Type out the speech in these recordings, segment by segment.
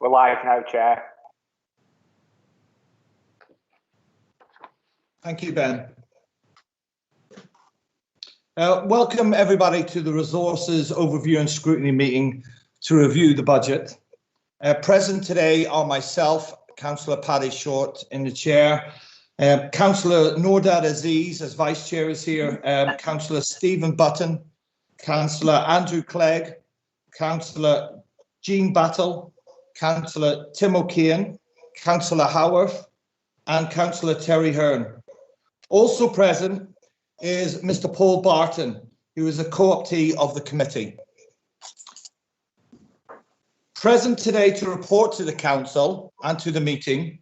We're live now, Chair. Thank you, Ben. Welcome everybody to the Resources Overview and Scrutiny meeting to review the budget. Present today are myself, Councillor Paddy Short in the chair, Councillor Nordad Aziz as Vice Chair is here, Councillor Stephen Button, Councillor Andrew Clegg, Councillor Jean Battle, Councillor Tim O'Keehan, Councillor Howarth and Councillor Terry Hearn. Also present is Mr. Paul Barton, who is a co-optee of the committee. Present today to report to the council and to the meeting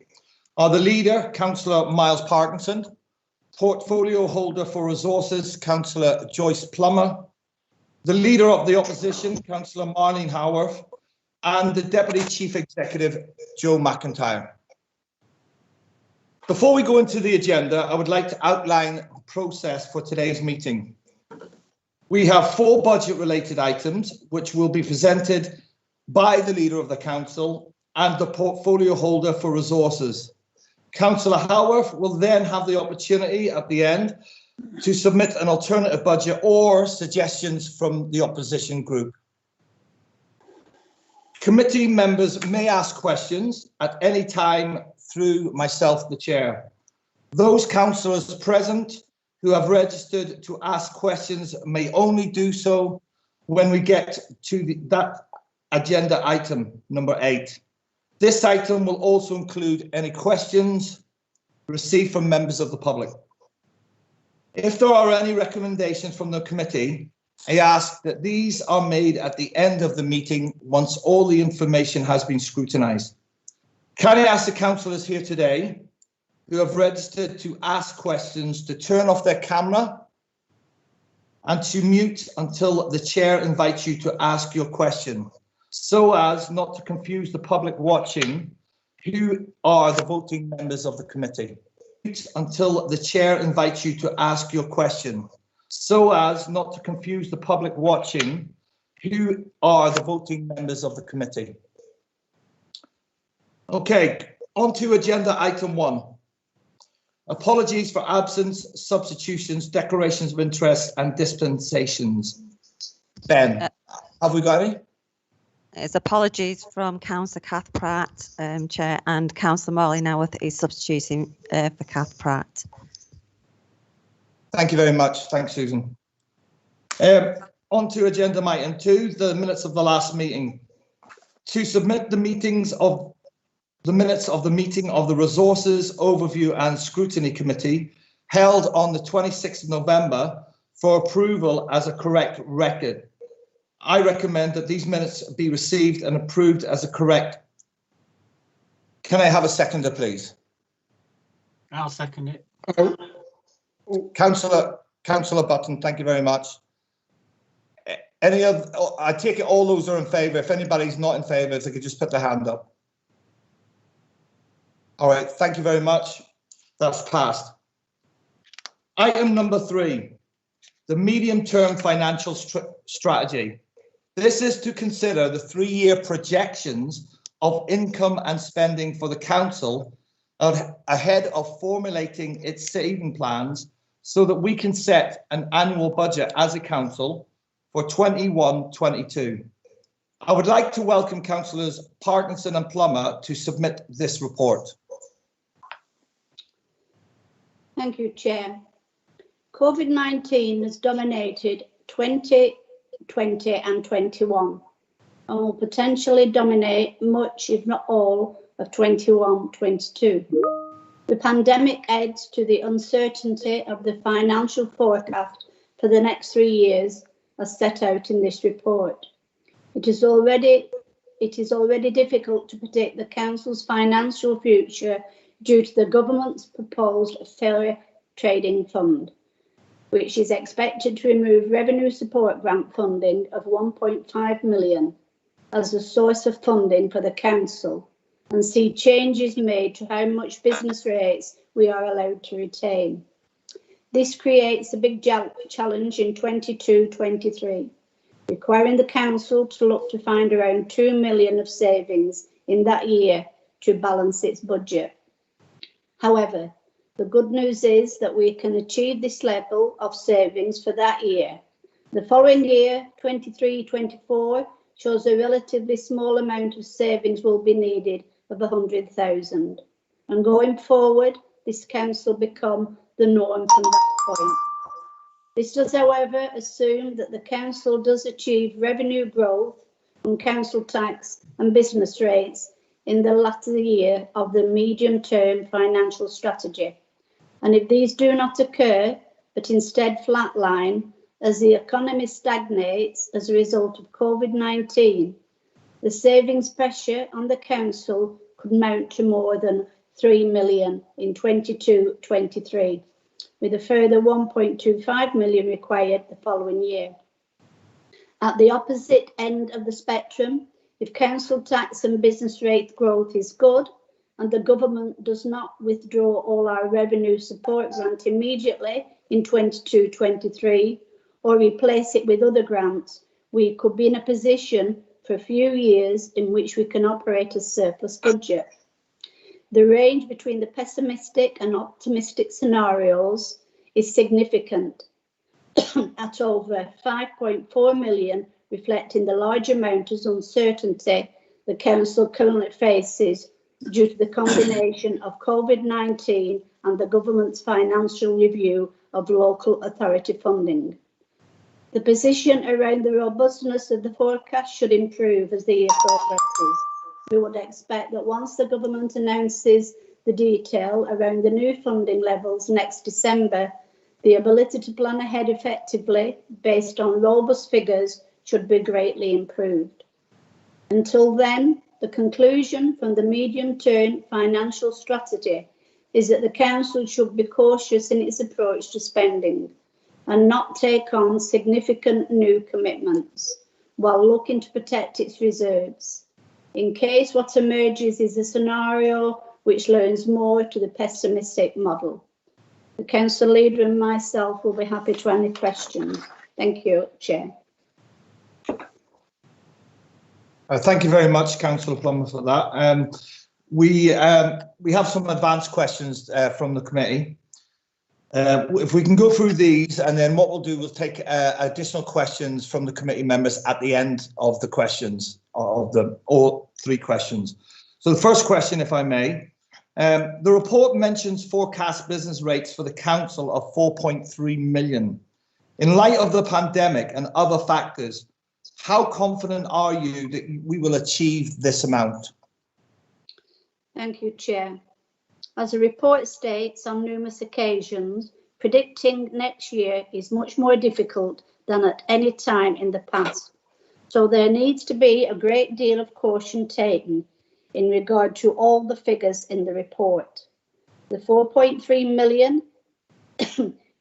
are the leader, Councillor Miles Parkinson, portfolio holder for resources, Councillor Joyce Plummer, the leader of the opposition, Councillor Marlene Howarth, and the Deputy Chief Executive, Joe McIntyre. Before we go into the agenda, I would like to outline the process for today's meeting. We have 4 budget-related items which will be presented by the leader of the council and the portfolio holder for resources. Councillor Howarth will then have the opportunity at the end to submit an alternative budget or suggestions from the opposition group. Committee members may ask questions at any time through myself, the chair. Those councillors present who have registered to ask questions may only do so when we get to that agenda item number 8. This item will also include any questions received from members of the public. If there are any recommendations from the committee, I ask that these are made at the end of the meeting once all the information has been scrutinised. Can I ask the councillors here today who have registered to ask questions to turn off their camera and to mute until the chair invites you to ask your question, so as not to confuse the public watching who are the voting members of the committee. Mute until the chair invites you to ask your question, so as not to confuse the public watching who are the voting members of the committee. Okay, on to agenda item 1. Apologies for absence, substitutions, declarations of interest and dispensations. Ben, have we got any? It's apologies from Councillor Kath Pratt, Chair, and Councillor Marley Howarth is substituting for Kath Pratt. Thank you very much. Thanks, Susan. On to agenda item 2, the minutes of the last meeting. To submit the minutes of the meeting of the Resources Overview and Scrutiny Committee held on the 26th of November for approval as a correct record. I recommend that these minutes be received and approved as a correct. Can I have a seconder, please? I'll second it. Councillor Button, thank you very much. Any of, I take it all those are in favour. If anybody's not in favour, if they could just put their hand up. All right, thank you very much. That's passed. Item number 3, the medium-term financial strategy. This is to consider the 3-year projections of income and spending for the council ahead of formulating its saving plans so that we can set an annual budget as a council for 21-22. I would like to welcome Councillors Parkinson and Plummer to submit this report. Thank you, Chair. COVID-19 has dominated 2020 and 21 and will potentially dominate much, if not all, of 21-22. The pandemic adds to the uncertainty of the financial forecast for the next 3 years as set out in this report. It is already difficult to predict the council's financial future due to the government's proposed failure trading fund, which is expected to remove revenue support grant funding of 1.5 million as a source of funding for the council and see changes made to how much business rates we are allowed to retain. This creates a big challenge in 22-23. requiring the council to look to find around 2 million of savings in that year to balance its budget. However, the good news is that we can achieve this level of savings for that year. The following year, 23-24, shows a relatively small amount of savings will be needed of 100,000. And going forward, this council become the norm from that point. This does, however, assume that the council does achieve revenue growth on council tax and business rates in the latter year of the medium-term financial strategy. And if these do not occur, but instead flatline, as the economy stagnates as a result of COVID-19, the savings pressure on the council could mount to more than 3 million in 22-23, with a further 1.25 million required the following year. At the opposite end of the spectrum, if council tax and business rate growth is good and the government does not withdraw all our revenue support grant immediately in 22-23 or replace it with other grants, we could be in a position for a few years in which we can operate a surplus budget. The range between the pessimistic and optimistic scenarios is significant at over 5.4 million, reflecting the large amount of uncertainty the council currently faces due to the combination of COVID-19 and the government's financial review of local authority funding. The position around the robustness of the forecast should improve as the year progresses. We would expect that once the government announces the detail around the new funding levels next December, the ability to plan ahead effectively based on robust figures should be greatly improved. Until then, the conclusion from the medium-term financial strategy is that the council should be cautious in its approach to spending and not take on significant new commitments while looking to protect its reserves, in case what emerges is a scenario which leans more to the pessimistic model. The council leader and myself will be happy to answer questions. Thank you, Chair. Thank you very much, Councillor Plummer, for that. We have some advanced questions from the committee. If we can go through these, and then what we'll do is take additional questions from the committee members at the end of the questions, of all three questions. So the first question, if I may, the report mentions forecast business rates for the council of 4.3 million. In light of the pandemic and other factors, how confident are you that we will achieve this amount? Thank you, Chair. As the report states on numerous occasions, predicting next year is much more difficult than at any time in the past. So there needs to be a great deal of caution taken in regard to all the figures in the report. The 4.3 million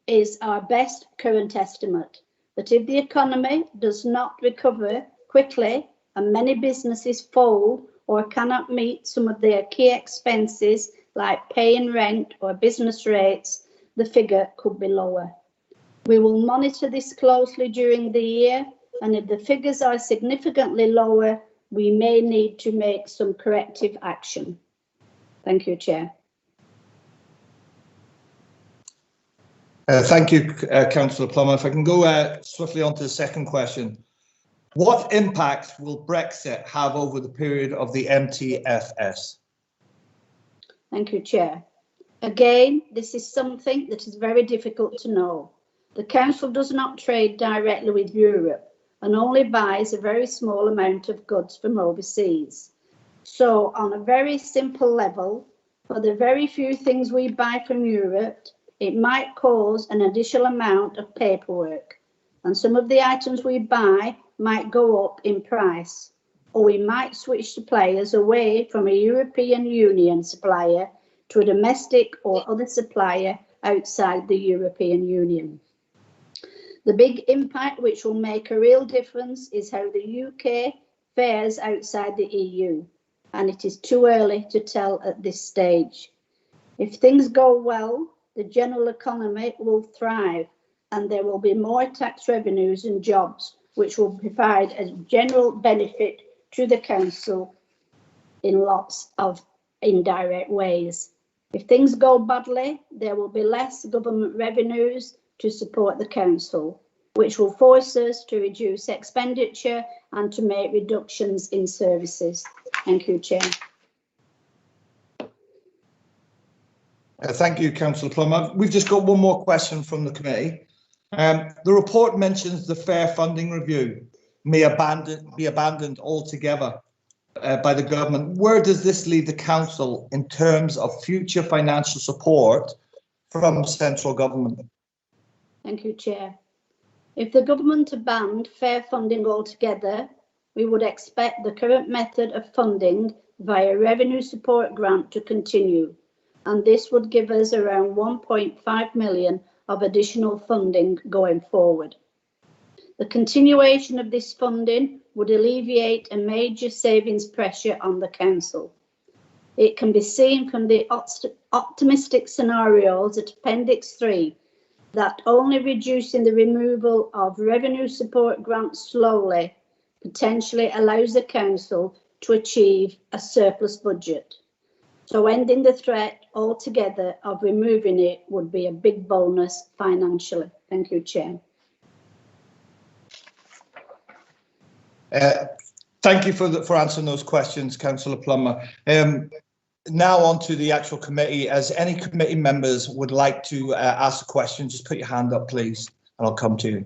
is our best current estimate, but if the economy does not recover quickly and many businesses fold or cannot meet some of their key expenses like paying rent or business rates, the figure could be lower. We will monitor this closely during the year, and if the figures are significantly lower, we may need to make some corrective action. Thank you, Chair. Thank you, Councillor Plummer. If I can go swiftly on to the second question. What impact will Brexit have over the period of the MTFS? Thank you, Chair. Again, this is something that is very difficult to know. The Council does not trade directly with Europe and only buys a very small amount of goods from overseas. So on a very simple level, for the very few things we buy from Europe, it might cause an additional amount of paperwork, and some of the items we buy might go up in price, or we might switch suppliers away from a European Union supplier to a domestic or other supplier outside the European Union. The big impact, which will make a real difference, is how the UK fares outside the EU, and it is too early to tell at this stage. If things go well, the general economy will thrive and there will be more tax revenues and jobs which will provide a general benefit to the council in lots of indirect ways. If things go badly, there will be less government revenues to support the council, which will force us to reduce expenditure and to make reductions in services. Thank you, Chair. Thank you, Councillor Plummer. We've just got one more question from the committee. The report mentions the fair funding review may be abandoned altogether by the government. Where does this leave the council in terms of future financial support from central government? Thank you, Chair. If the government abandoned fair funding altogether, we would expect the current method of funding via revenue support grant to continue, and this would give us around 1.5 million of additional funding going forward. The continuation of this funding would alleviate a major savings pressure on the council. It can be seen from the optimistic scenarios at Appendix 3 that only reducing the removal of revenue support grants slowly potentially allows the council to achieve a surplus budget. So ending the threat altogether of removing it would be a big bonus financially. Thank you, Chair. Thank you for answering those questions, Councillor Plummer. Now on to the actual committee. As any committee members would like to ask a question, just put your hand up, please, and I'll come to you.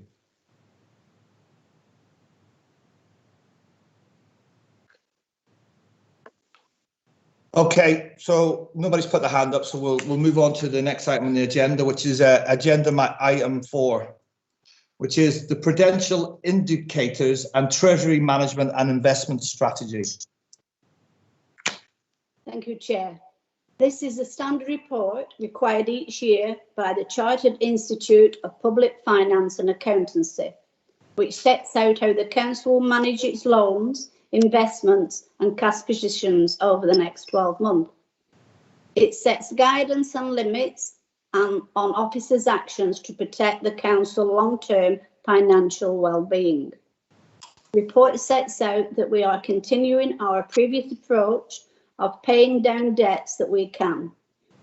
Okay, so nobody's put their hand up, so we'll move on to the next item on the agenda, which is agenda item 4, which is the prudential indicators and treasury management and investment strategy. Thank you, Chair. This is a standard report required each year by the Chartered Institute of Public Finance and Accountancy, which sets out how the council will manage its loans, investments and cash positions over the next 12 months. It sets guidance and limits on officers' actions to protect the council long-term financial well-being. The report sets out that we are continuing our previous approach of paying down debts that we can,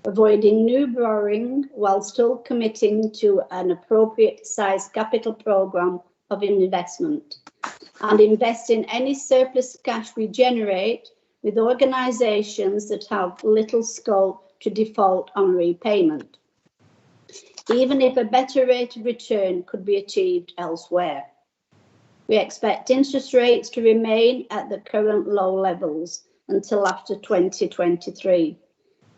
avoiding new borrowing while still committing to an appropriate size capital programme of investment, and investing any surplus cash we generate with organisations that have little scope to default on repayment, even if a better rate of return could be achieved elsewhere. We expect interest rates to remain at the current low levels until after 2023,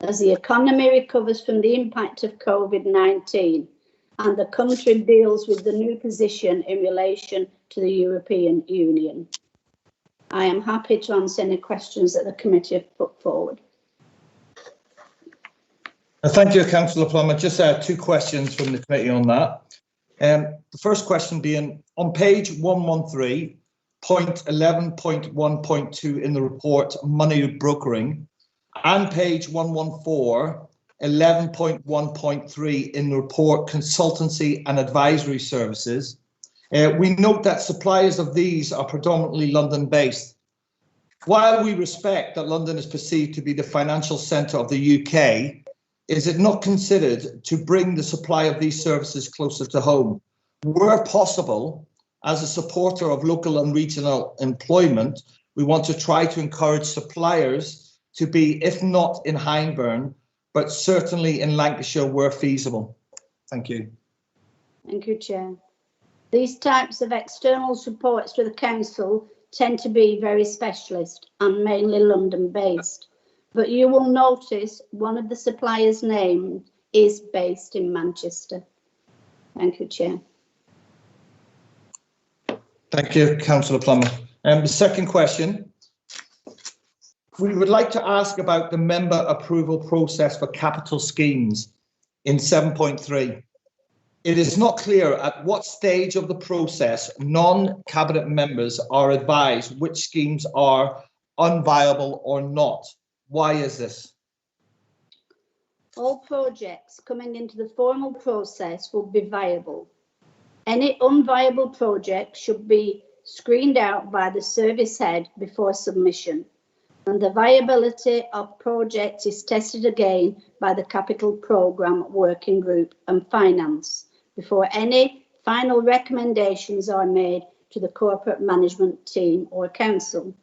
as the economy recovers from the impact of COVID-19 and the country deals with the new position in relation to the European Union. I am happy to answer any questions that the committee have put forward. Thank you, Councillor Plummer. Just 2 questions from the committee on that. The first question being, on page 113.11.1.2 in the report, money brokering, and page 114.11.1.3 in the report, consultancy and advisory services, we note that suppliers of these are predominantly London-based. While we respect that London is perceived to be the financial centre of the UK, is it not considered to bring the supply of these services closer to home? Where possible, as a supporter of local and regional employment, we want to try to encourage suppliers to be, if not in Hyndburn, but certainly in Lancashire where feasible. Thank you. Thank you, Chair. These types of external supports to the council tend to be very specialist and mainly London-based. But you will notice one of the suppliers' name is based in Manchester. Thank you, Chair. Thank you, Councillor Plummer. The second question, we would like to ask about the member approval process for capital schemes in 7.3. It is not clear at what stage of the process non-cabinet members are advised which schemes are unviable or not. Why is this? All projects coming into the formal process will be viable. Any unviable project should be screened out by the service head before submission, and the viability of projects is tested again by the Capital Programme Working Group and Finance before any final recommendations are made to the corporate management team or council.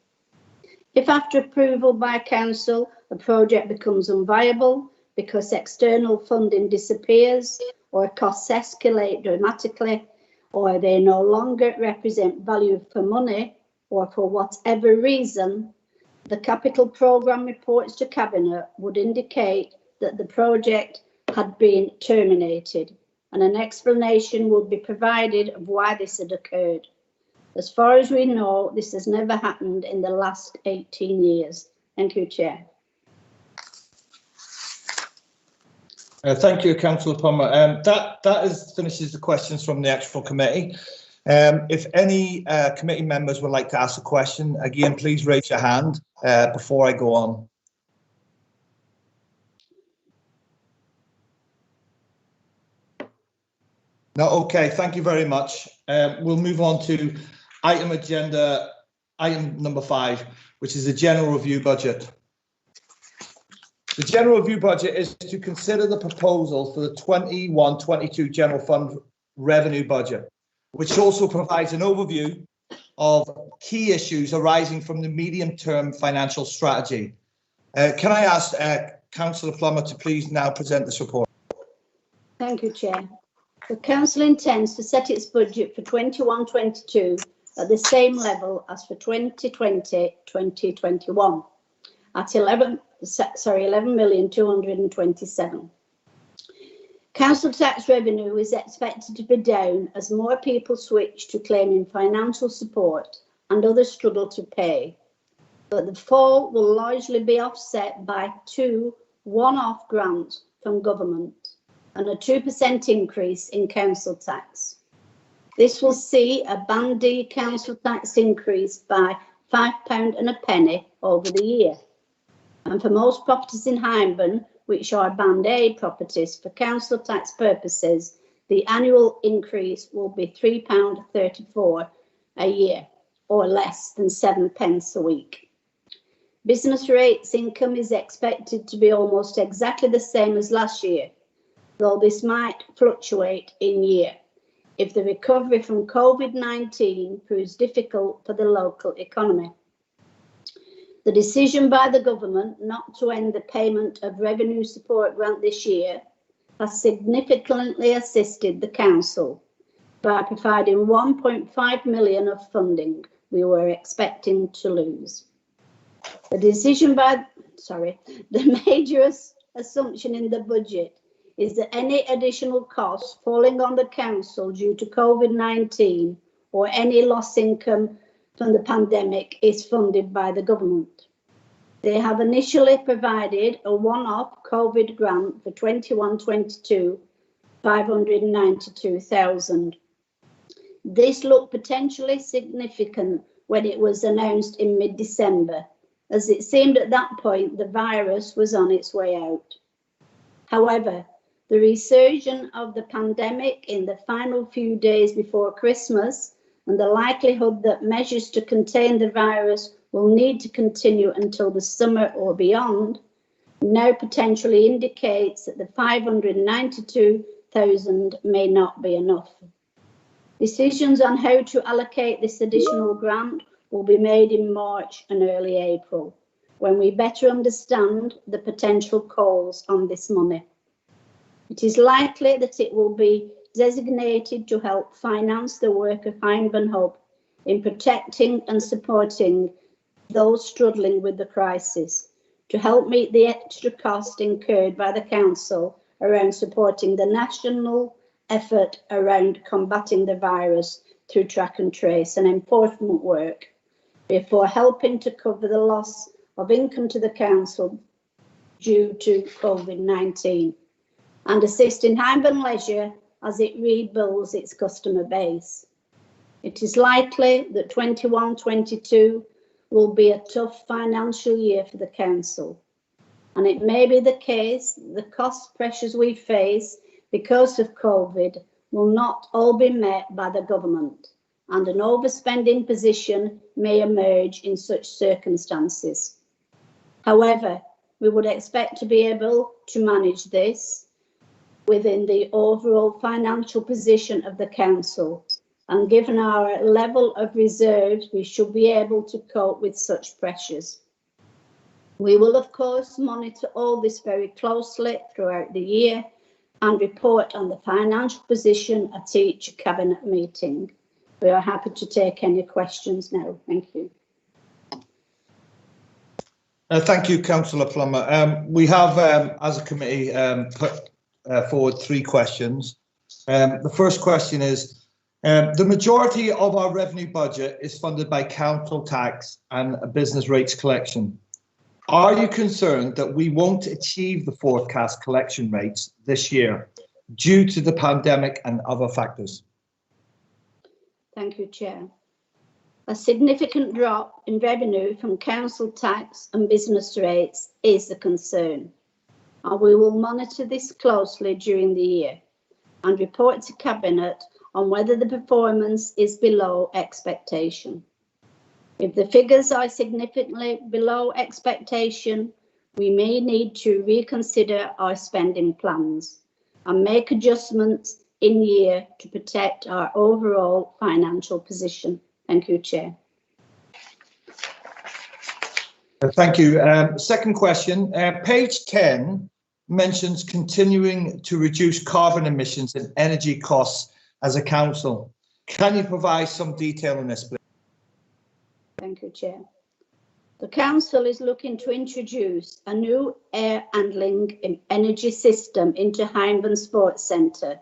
If after approval by council, a project becomes unviable because external funding disappears or costs escalate dramatically, or they no longer represent value for money, or for whatever reason, the capital programme reports to Cabinet would indicate that the project had been terminated, and an explanation would be provided of why this had occurred. As far as we know, this has never happened in the last 18 years. Thank you, Chair. Thank you, Councillor Plummer. That finishes the questions from the actual committee. If any committee members would like to ask a question, again, please raise your hand before I go on. No, okay, thank you very much. We'll move on to item number 5, which is the general review budget. The general review budget is to consider the proposal for the 21-22 general fund revenue budget, which also provides an overview of key issues arising from the medium-term financial strategy. Can I ask Councillor Plummer to please now present this report? Thank you, Chair. The Council intends to set its budget for 21-22 at the same level as for 2020-2021 at 11,227,000. Council tax revenue is expected to be down as more people switch to claiming financial support and others struggle to pay, but the fall will largely be offset by 2 one-off grants from government and a 2% increase in council tax. This will see a Band D council tax increase by £5.01 over the year. And for most properties in Hyndburn, which are Band A properties for council tax purposes, the annual increase will be £3.34 a year, or less than 7 pence a week. Business rates income is expected to be almost exactly the same as last year, though this might fluctuate in year if the recovery from COVID-19 proves difficult for the local economy. The decision by the government not to end the payment of revenue support grant this year has significantly assisted the council by providing 1.5 million of funding we were expecting to lose. The major assumption in the budget is that any additional costs falling on the council due to COVID-19 or any lost income from the pandemic is funded by the government. They have initially provided a one-off COVID grant for 21-22, 592,000. This looked potentially significant when it was announced in mid-December, as it seemed at that point the virus was on its way out. However, the resurgence of the pandemic in the final few days before Christmas and the likelihood that measures to contain the virus will need to continue until the summer or beyond now potentially indicates that the 592,000 may not be enough. Decisions on how to allocate this additional grant will be made in March and early April, when we better understand the potential calls on this money. It is likely that it will be designated to help finance the work of Hyndburn Hub in protecting and supporting those struggling with the crisis, to help meet the extra cost incurred by the council around supporting the national effort around combating the virus through track and trace and enforcement work, before helping to cover the loss of income to the council due to COVID-19. And assisting Hyndburn Leisure as it rebuilds its customer base. It is likely that 21-22 will be a tough financial year for the council, and it may be the case the cost pressures we face because of COVID will not all be met by the government, and an overspending position may emerge in such circumstances. However, we would expect to be able to manage this within the overall financial position of the council, and given our level of reserves, we should be able to cope with such pressures. We will, of course, monitor all this very closely throughout the year and report on the financial position at each cabinet meeting. We are happy to take any questions now. Thank you. Thank you, Councillor Plummer. We have, as a committee, put forward 3 questions. The first question is, the majority of our revenue budget is funded by council tax and business rates collection. Are you concerned that we won't achieve the forecast collection rates this year due to the pandemic and other factors? Thank you, Chair. A significant drop in revenue from council tax and business rates is a concern, and we will monitor this closely during the year and report to Cabinet on whether the performance is below expectation. If the figures are significantly below expectation, we may need to reconsider our spending plans and make adjustments in year to protect our overall financial position. Thank you, Chair. Thank you. Second question, page 10 mentions continuing to reduce carbon emissions and energy costs as a council. Can you provide some detail on this, please? Thank you, Chair. The council is looking to introduce a new air handling and energy system into Hyndburn Sports Centre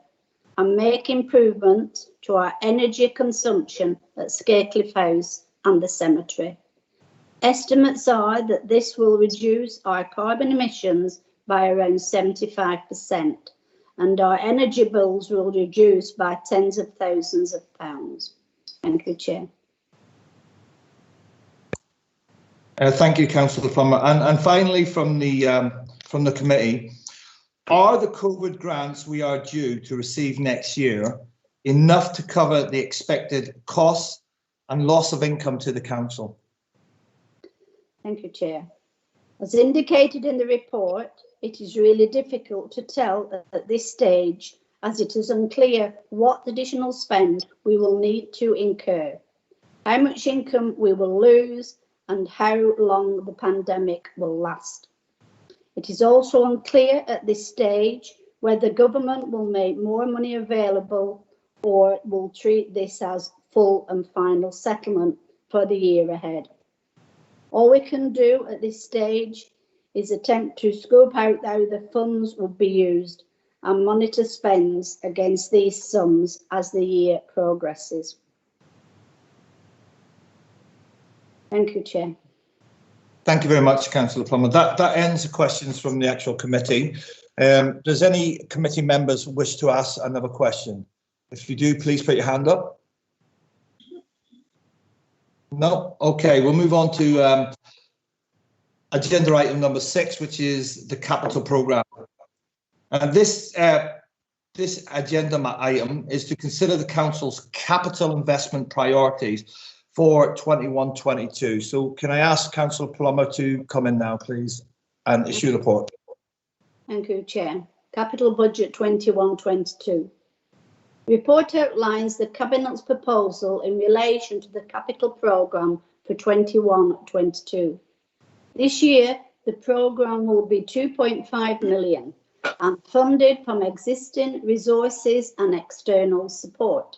and make improvements to our energy consumption at Scatecliff House and the cemetery. Estimates are that this will reduce our carbon emissions by around 75%, and our energy bills will reduce by tens of thousands of pounds. Thank you, Chair. Thank you, Councillor Plummer. And finally, from the committee, are the COVID grants we are due to receive next year enough to cover the expected costs and loss of income to the council? Thank you, Chair. As indicated in the report, it is really difficult to tell at this stage, as it is unclear what additional spend we will need to incur, how much income we will lose, and how long the pandemic will last. It is also unclear at this stage whether government will make more money available or will treat this as full and final settlement for the year ahead. All we can do at this stage is attempt to scope out how the funds will be used and monitor spends against these sums as the year progresses. Thank you, Chair. Thank you very much, Councillor Plummer. That ends the questions from the actual committee. Does any committee members wish to ask another question? If you do, please put your hand up. No? Okay, we'll move on to agenda item number 6, which is the capital programme. And this agenda item is to consider the council's capital investment priorities for 21-22. So can I ask Councillor Plummer to come in now, please, and issue the report? Thank you, Chair. Capital Budget 21-22. Report outlines the Cabinet's proposal in relation to the capital programme for 21-22. This year, the programme will be 2.5 million and funded from existing resources and external support.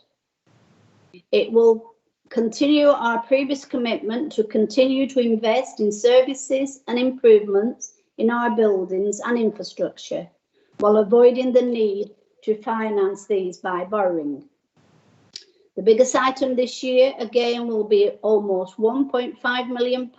It will continue our previous commitment to continue to invest in services and improvements in our buildings and infrastructure, while avoiding the need to finance these by borrowing. The biggest item this year, again, will be almost £1.5 million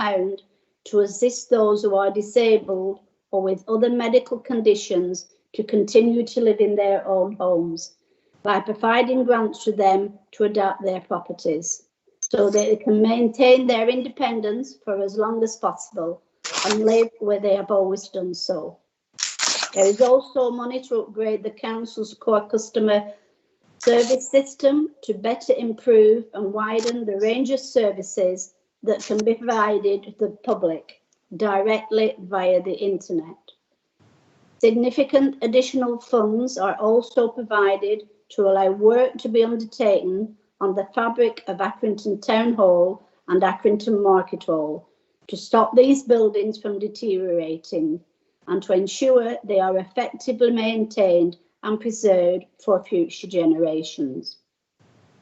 to assist those who are disabled or with other medical conditions to continue to live in their own homes by providing grants to them to adapt their properties, so that they can maintain their independence for as long as possible and live where they have always done so. There is also money to upgrade the council's core customer service system to better improve and widen the range of services that can be provided to the public directly via the internet. Significant additional funds are also provided to allow work to be undertaken on the fabric of Accrington Town Hall and Accrington Market Hall to stop these buildings from deteriorating and to ensure they are effectively maintained and preserved for future generations.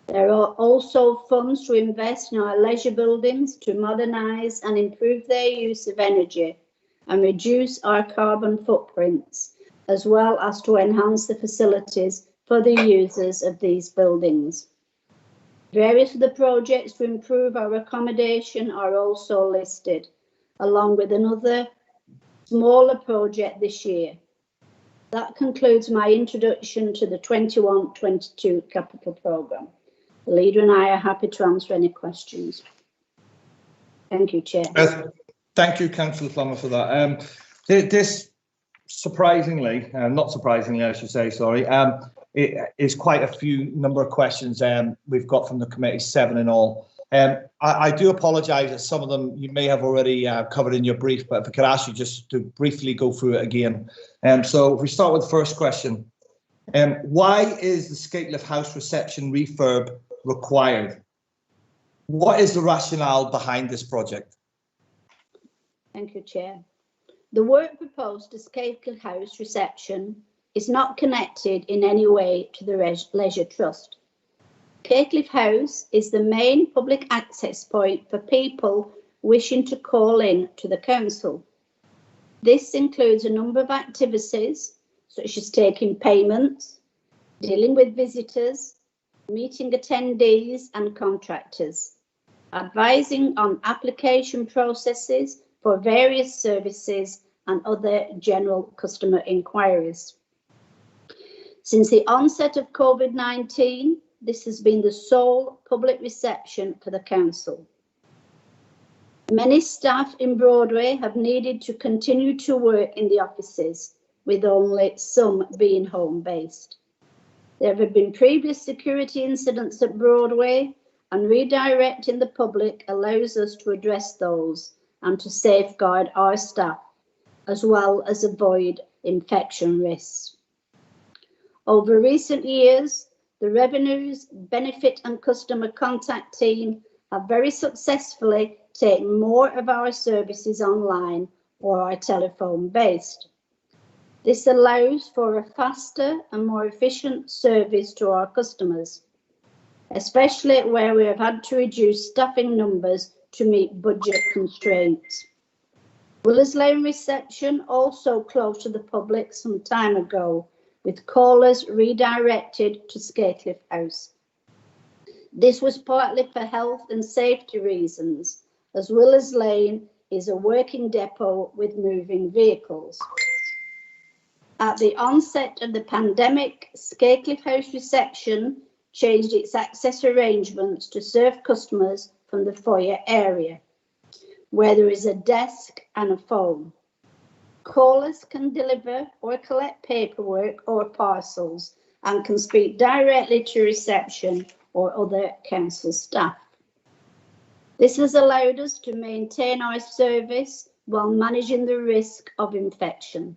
There are also funds to invest in our leisure buildings to modernise and improve their use of energy and reduce our carbon footprints, as well as to enhance the facilities for the users of these buildings. Various of the projects to improve our accommodation are also listed, along with another smaller project this year. That concludes my introduction to the 21-22 capital programme. The leader and I are happy to answer any questions. Thank you, Chair. Thank you, Councillor Plummer, for that. This, surprisingly, not surprisingly, I should say, sorry, it is quite a few number of questions we've got from the committee, 7 in all. I do apologise that some of them you may have already covered in your brief, but if I could ask you just to briefly go through it again. So if we start with the first question, why is the Scateliff House reception refurb required? What is the rationale behind this project? Thank you, Chair. The work proposed to Scateliff House reception is not connected in any way to the Leisure Trust. Scateliff House is the main public access point for people wishing to call in to the council. This includes a number of activities such as taking payments, dealing with visitors, meeting attendees and contractors, advising on application processes for various services and other general customer inquiries. Since the onset of COVID-19, this has been the sole public reception for the council. Many staff in Broadway have needed to continue to work in the offices, with only some being home-based. There have been previous security incidents at Broadway, and redirecting the public allows us to address those and to safeguard our staff, as well as avoid infection risks. Over recent years, the Revenues, Benefit and Customer Contact team have very successfully taken more of our services online or are telephone-based. This allows for a faster and more efficient service to our customers, especially where we have had to reduce staffing numbers to meet budget constraints. Willers Lane reception also closed to the public some time ago, with callers redirected to Scateliff House. This was partly for health and safety reasons, as Willers Lane is a working depot with moving vehicles. At the onset of the pandemic, Scateliff House reception changed its access arrangements to serve customers from the foyer area, where there is a desk and a phone. Callers can deliver or collect paperwork or parcels and can speak directly to reception or other council staff. This has allowed us to maintain our service while managing the risk of infection.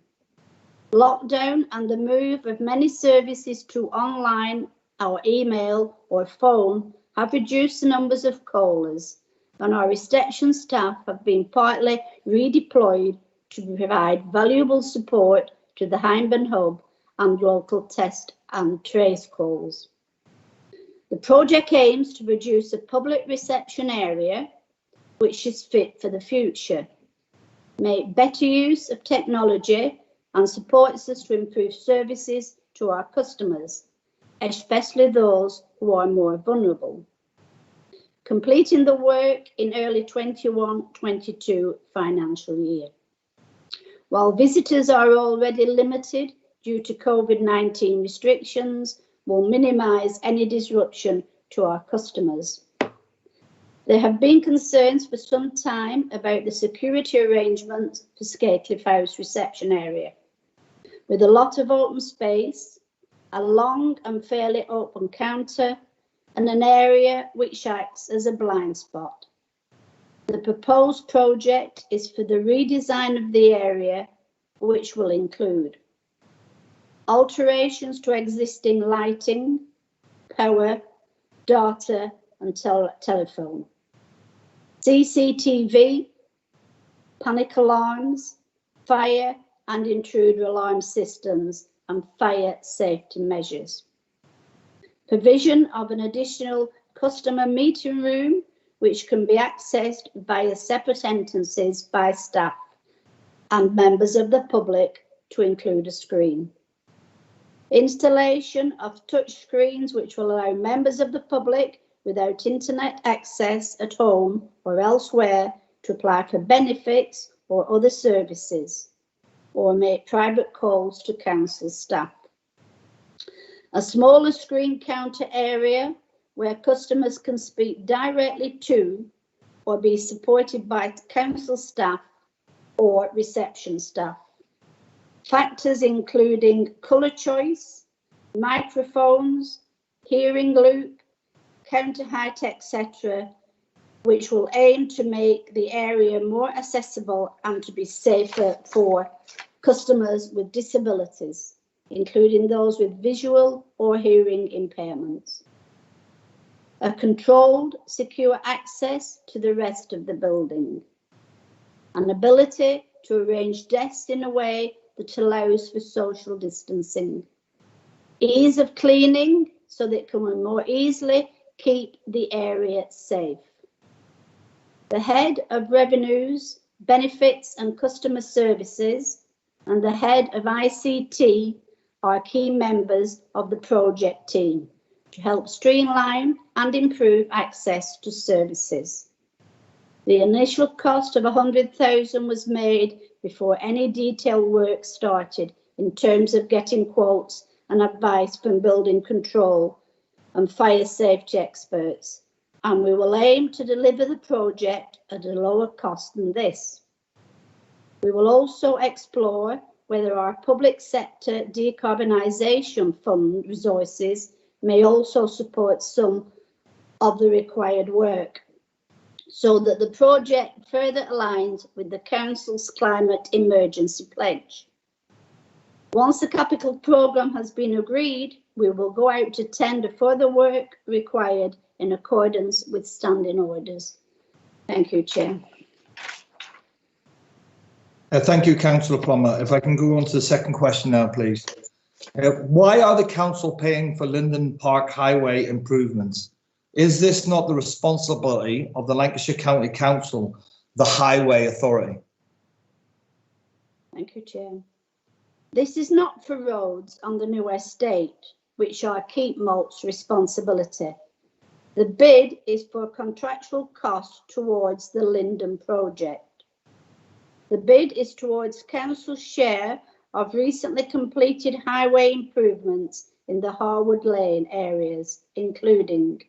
Lockdown and the move of many services to online or email or phone have reduced the numbers of callers, and our reception staff have been partly redeployed to provide valuable support to the Hyndburn hub and local test and trace calls. The project aims to produce a public reception area which is fit for the future, make better use of technology and supports us to improve services to our customers, especially those who are more vulnerable. Completing the work in early 21-22 financial year. While visitors are already limited due to COVID-19 restrictions, will minimise any disruption to our customers. There have been concerns for some time about the security arrangements for Scateliff House reception area. With a lot of open space, a long and fairly open counter, and an area which acts as a blind spot. The proposed project is for the redesign of the area, which will include alterations to existing lighting, power, data and telephone, CCTV, panic alarms, fire and intruder alarm systems and fire safety measures. Provision of an additional customer meeting room which can be accessed via separate entrances by staff and members of the public to include a screen. Installation of touch screens which will allow members of the public without internet access at home or elsewhere to apply for benefits or other services or make private calls to council staff. A smaller screen counter area where customers can speak directly to or be supported by council staff or reception staff. Factors including colour choice, microphones, hearing loop, counter height, etc., which will aim to make the area more accessible and to be safer for customers with disabilities, including those with visual or hearing impairments. A controlled, secure access to the rest of the building. An ability to arrange desks in a way that allows for social distancing. Ease of cleaning so that it can more easily keep the area safe. The head of revenues, benefits and customer services and the head of ICT are key members of the project team to help streamline and improve access to services. The initial cost of 100,000 was made before any detailed work started in terms of getting quotes and advice from building control and fire safety experts, and we will aim to deliver the project at a lower cost than this. We will also explore whether our public sector decarbonisation fund resources may also support some of the required work, so that the project further aligns with the Council's climate emergency pledge. Once the capital programme has been agreed, we will go out to tender for the work required in accordance with standing orders. Thank you, Chair. Thank you, Councillor Plummer. If I can go on to the second question now, please. Why are the council paying for Linden Park Highway improvements? Is this not the responsibility of the Lancashire County Council, the Highway Authority? Thank you, Chair. This is not for roads on the new estate, which are Keepmoat's responsibility. The bid is for contractual costs towards the Linden project. The bid is towards Council's share of recently completed highway improvements in the Harwood Lane areas, including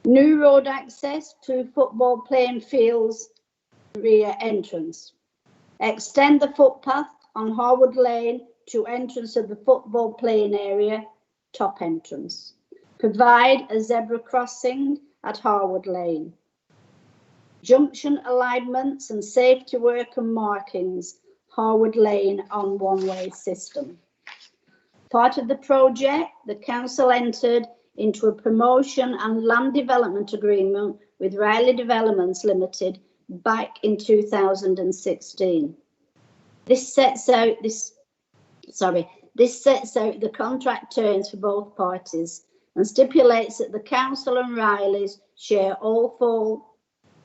new road access to football playing fields rear entrance, extend the footpath on Harwood Lane to entrance of the football playing area, top entrance, provide a zebra crossing at Harwood Lane, junction alignments and safety work and markings, Harwood Lane on one-way system. Part of the project, the council entered into a promotion and land development agreement with Riley Developments Limited back in 2016. This sets out the contract terms for both parties and stipulates that the council and Riley's share all 4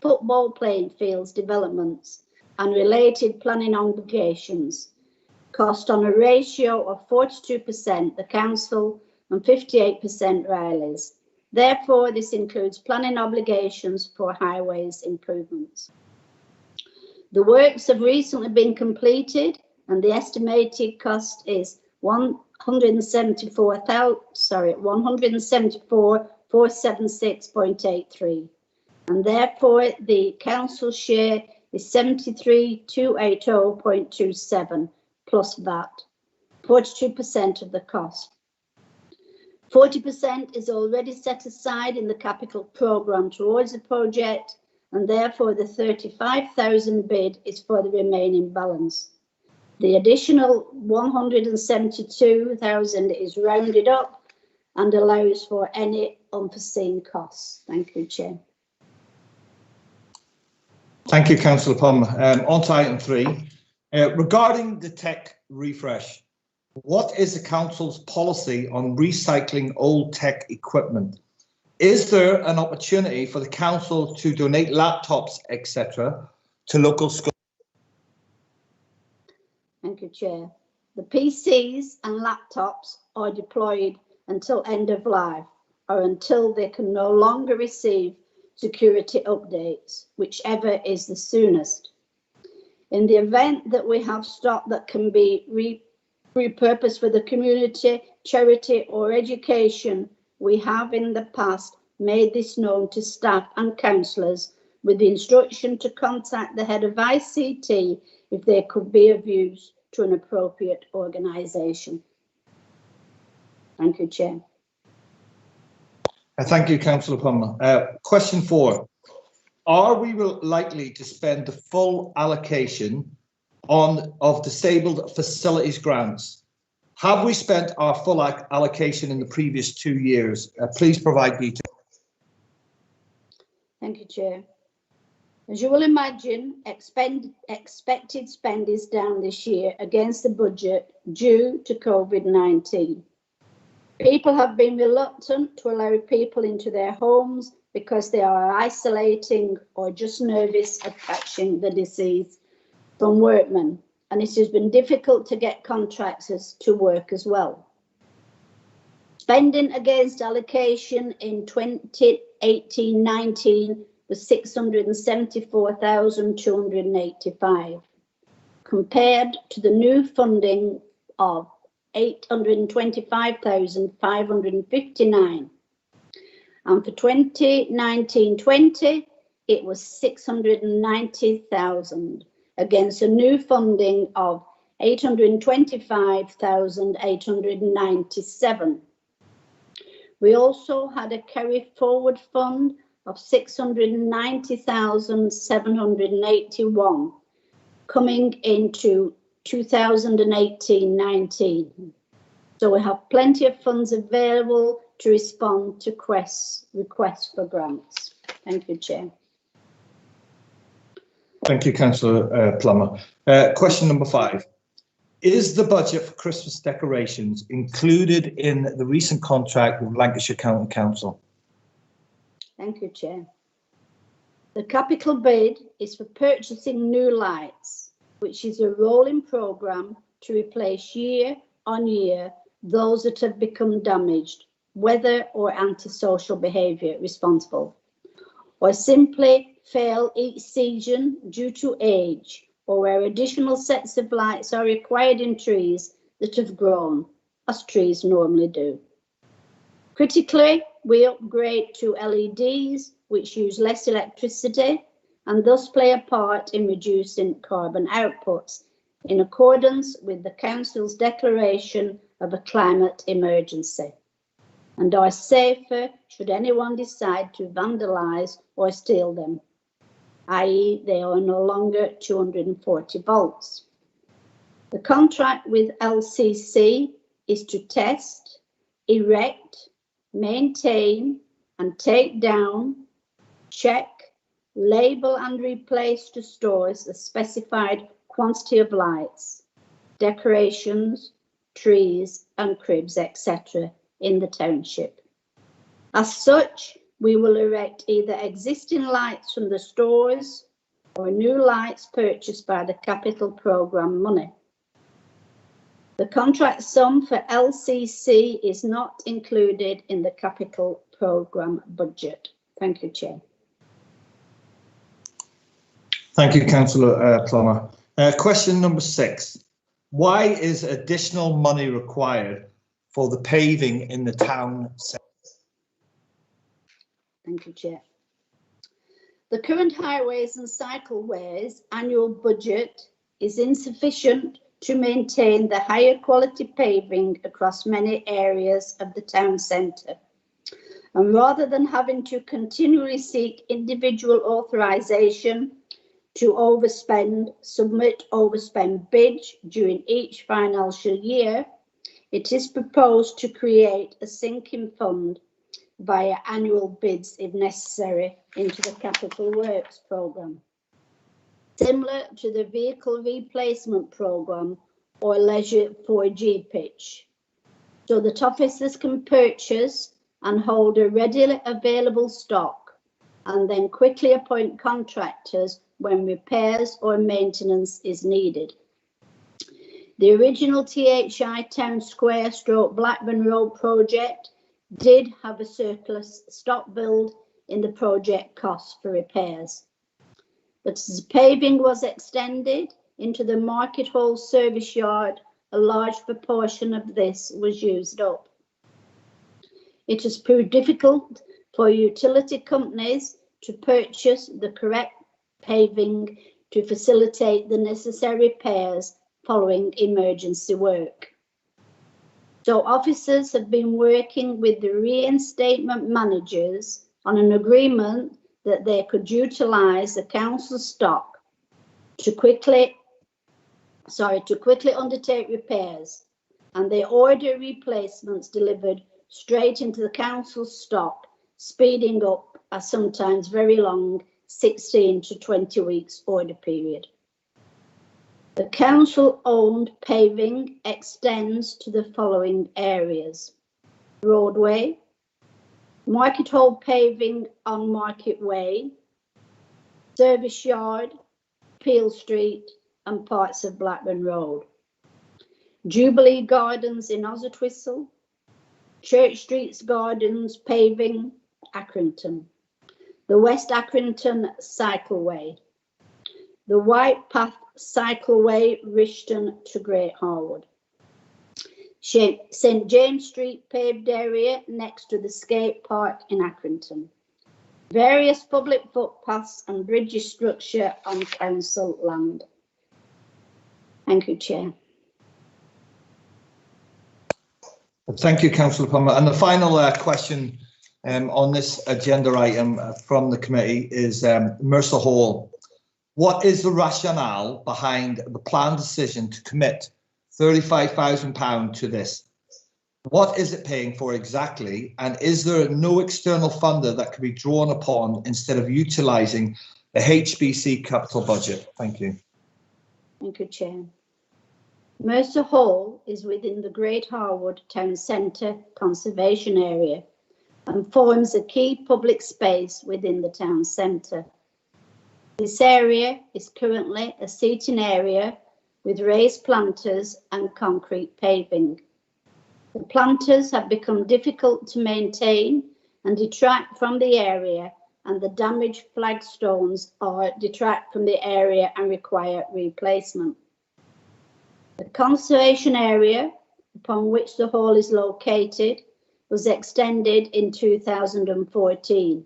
football playing fields developments and related planning obligations, cost on a ratio of 42% the council and 58% Riley's. Therefore, this includes planning obligations for highways improvements. The works have recently been completed and the estimated cost is 174,476.83, and therefore the council share is 73,280.27 plus VAT, 42% of the cost. 40% is already set aside in the capital programme towards the project, and therefore the 35,000 bid is for the remaining balance. The additional 172,000 is rounded up and allows for any unforeseen costs. Thank you, Chair. Thank you, Councillor Plummer. On to item 3. Regarding the tech refresh, what is the council's policy on recycling old tech equipment? Is there an opportunity for the council to donate laptops, etc., to local schools? Thank you, Chair. The PCs and laptops are deployed until end of life or until they can no longer receive security updates, whichever is the soonest. In the event that we have stock that can be repurposed for the community, charity or education, we have in the past made this known to staff and councillors with the instruction to contact the head of ICT if they could be of use to an appropriate organisation. Thank you, Chair. Thank you, Councillor Plummer. Question 4. Are we likely to spend the full allocation of disabled facilities grants? Have we spent our full allocation in the previous 2 years? Please provide details. Thank you, Chair. As you will imagine, expected spend is down this year against the budget due to COVID-19. People have been reluctant to allow people into their homes because they are isolating or just nervous of catching the disease from workmen, and it has been difficult to get contractors to work as well. Spending against allocation in 2018-19 was 674,285, compared to the new funding of 825,559. And for 2019-20, it was 690,000 against a new funding of 825,897. We also had a carry forward fund of 690,781 coming into 2018-19. So we have plenty of funds available to respond to requests for grants. Thank you, Chair. Thank you, Councillor Plummer. Question number 5. Is the budget for Christmas decorations included in the recent contract with Lancashire County Council? Thank you, Chair. The capital bid is for purchasing new lights, which is a rolling programme to replace year on year those that have become damaged, weather or antisocial behaviour responsible, or simply fail each season due to age, or where additional sets of lights are required in trees that have grown, as trees normally do. Critically, we upgrade to LEDs, which use less electricity and thus play a part in reducing carbon outputs, in accordance with the Council's declaration of a climate emergency, and are safer should anyone decide to vandalise or steal them, i.e. they are no longer 240 volts. The contract with LCC is to test, erect, maintain and take down, check, label and replace to stores a specified quantity of lights, decorations, trees and cribs, etc. in the township. As such, we will erect either existing lights from the stores or new lights purchased by the capital programme money. The contract sum for LCC is not included in the capital programme budget. Thank you, Chair. Thank you, Councillor Plummer. Question number 6. Why is additional money required for the paving in the town centre? Thank you, Chair. The current highways and cycleways annual budget is insufficient to maintain the higher quality paving across many areas of the town centre. And rather than having to continually seek individual authorisation to submit overspend bids during each financial year, it is proposed to create a sinking fund via annual bids if necessary into the Capital Works programme, similar to the Vehicle Replacement Programme or Leisure 4G pitch, so that officers can purchase and hold a readily available stock and then quickly appoint contractors when repairs or maintenance is needed. The original THI Town Square / Blackburn Road project did have a surplus stock build in the project costs for repairs. But as paving was extended into the Market Hall service yard, a large proportion of this was used up. It has proved difficult for utility companies to purchase the correct paving to facilitate the necessary repairs following emergency work. So officers have been working with the reinstatement managers on an agreement that they could utilise the council stock to quickly undertake repairs, and they order replacements delivered straight into the council stock, speeding up a sometimes very long 16 to 20 weeks order period. The council-owned paving extends to the following areas: roadway, Market Hall paving on Market Way, service yard, Peel Street and parts of Blackburn Road, Jubilee Gardens in Oswestwhistle, Church Street's Gardens paving, Accrington, the West Accrington Cycleway, the White Path Cycleway, Rishton to Great Harwood, St James Street paved area next to the skate park in Accrington, various public footpaths and bridges structure on council land. Thank you, Chair. Thank you, Councillor Palmer. And the final question on this agenda item from the committee is Mercer Hall. What is the rationale behind the planned decision to commit £35,000 to this? What is it paying for exactly? And is there no external funder that can be drawn upon instead of utilising the HBC capital budget? Thank you. Thank you, Chair. Mercer Hall is within the Great Harwood Town Centre Conservation Area and forms a key public space within the town centre. This area is currently a seating area with raised planters and concrete paving. The planters have become difficult to maintain and detract from the area, and the damaged flagstones detract from the area and require replacement. The conservation area upon which the hall is located was extended in 2014.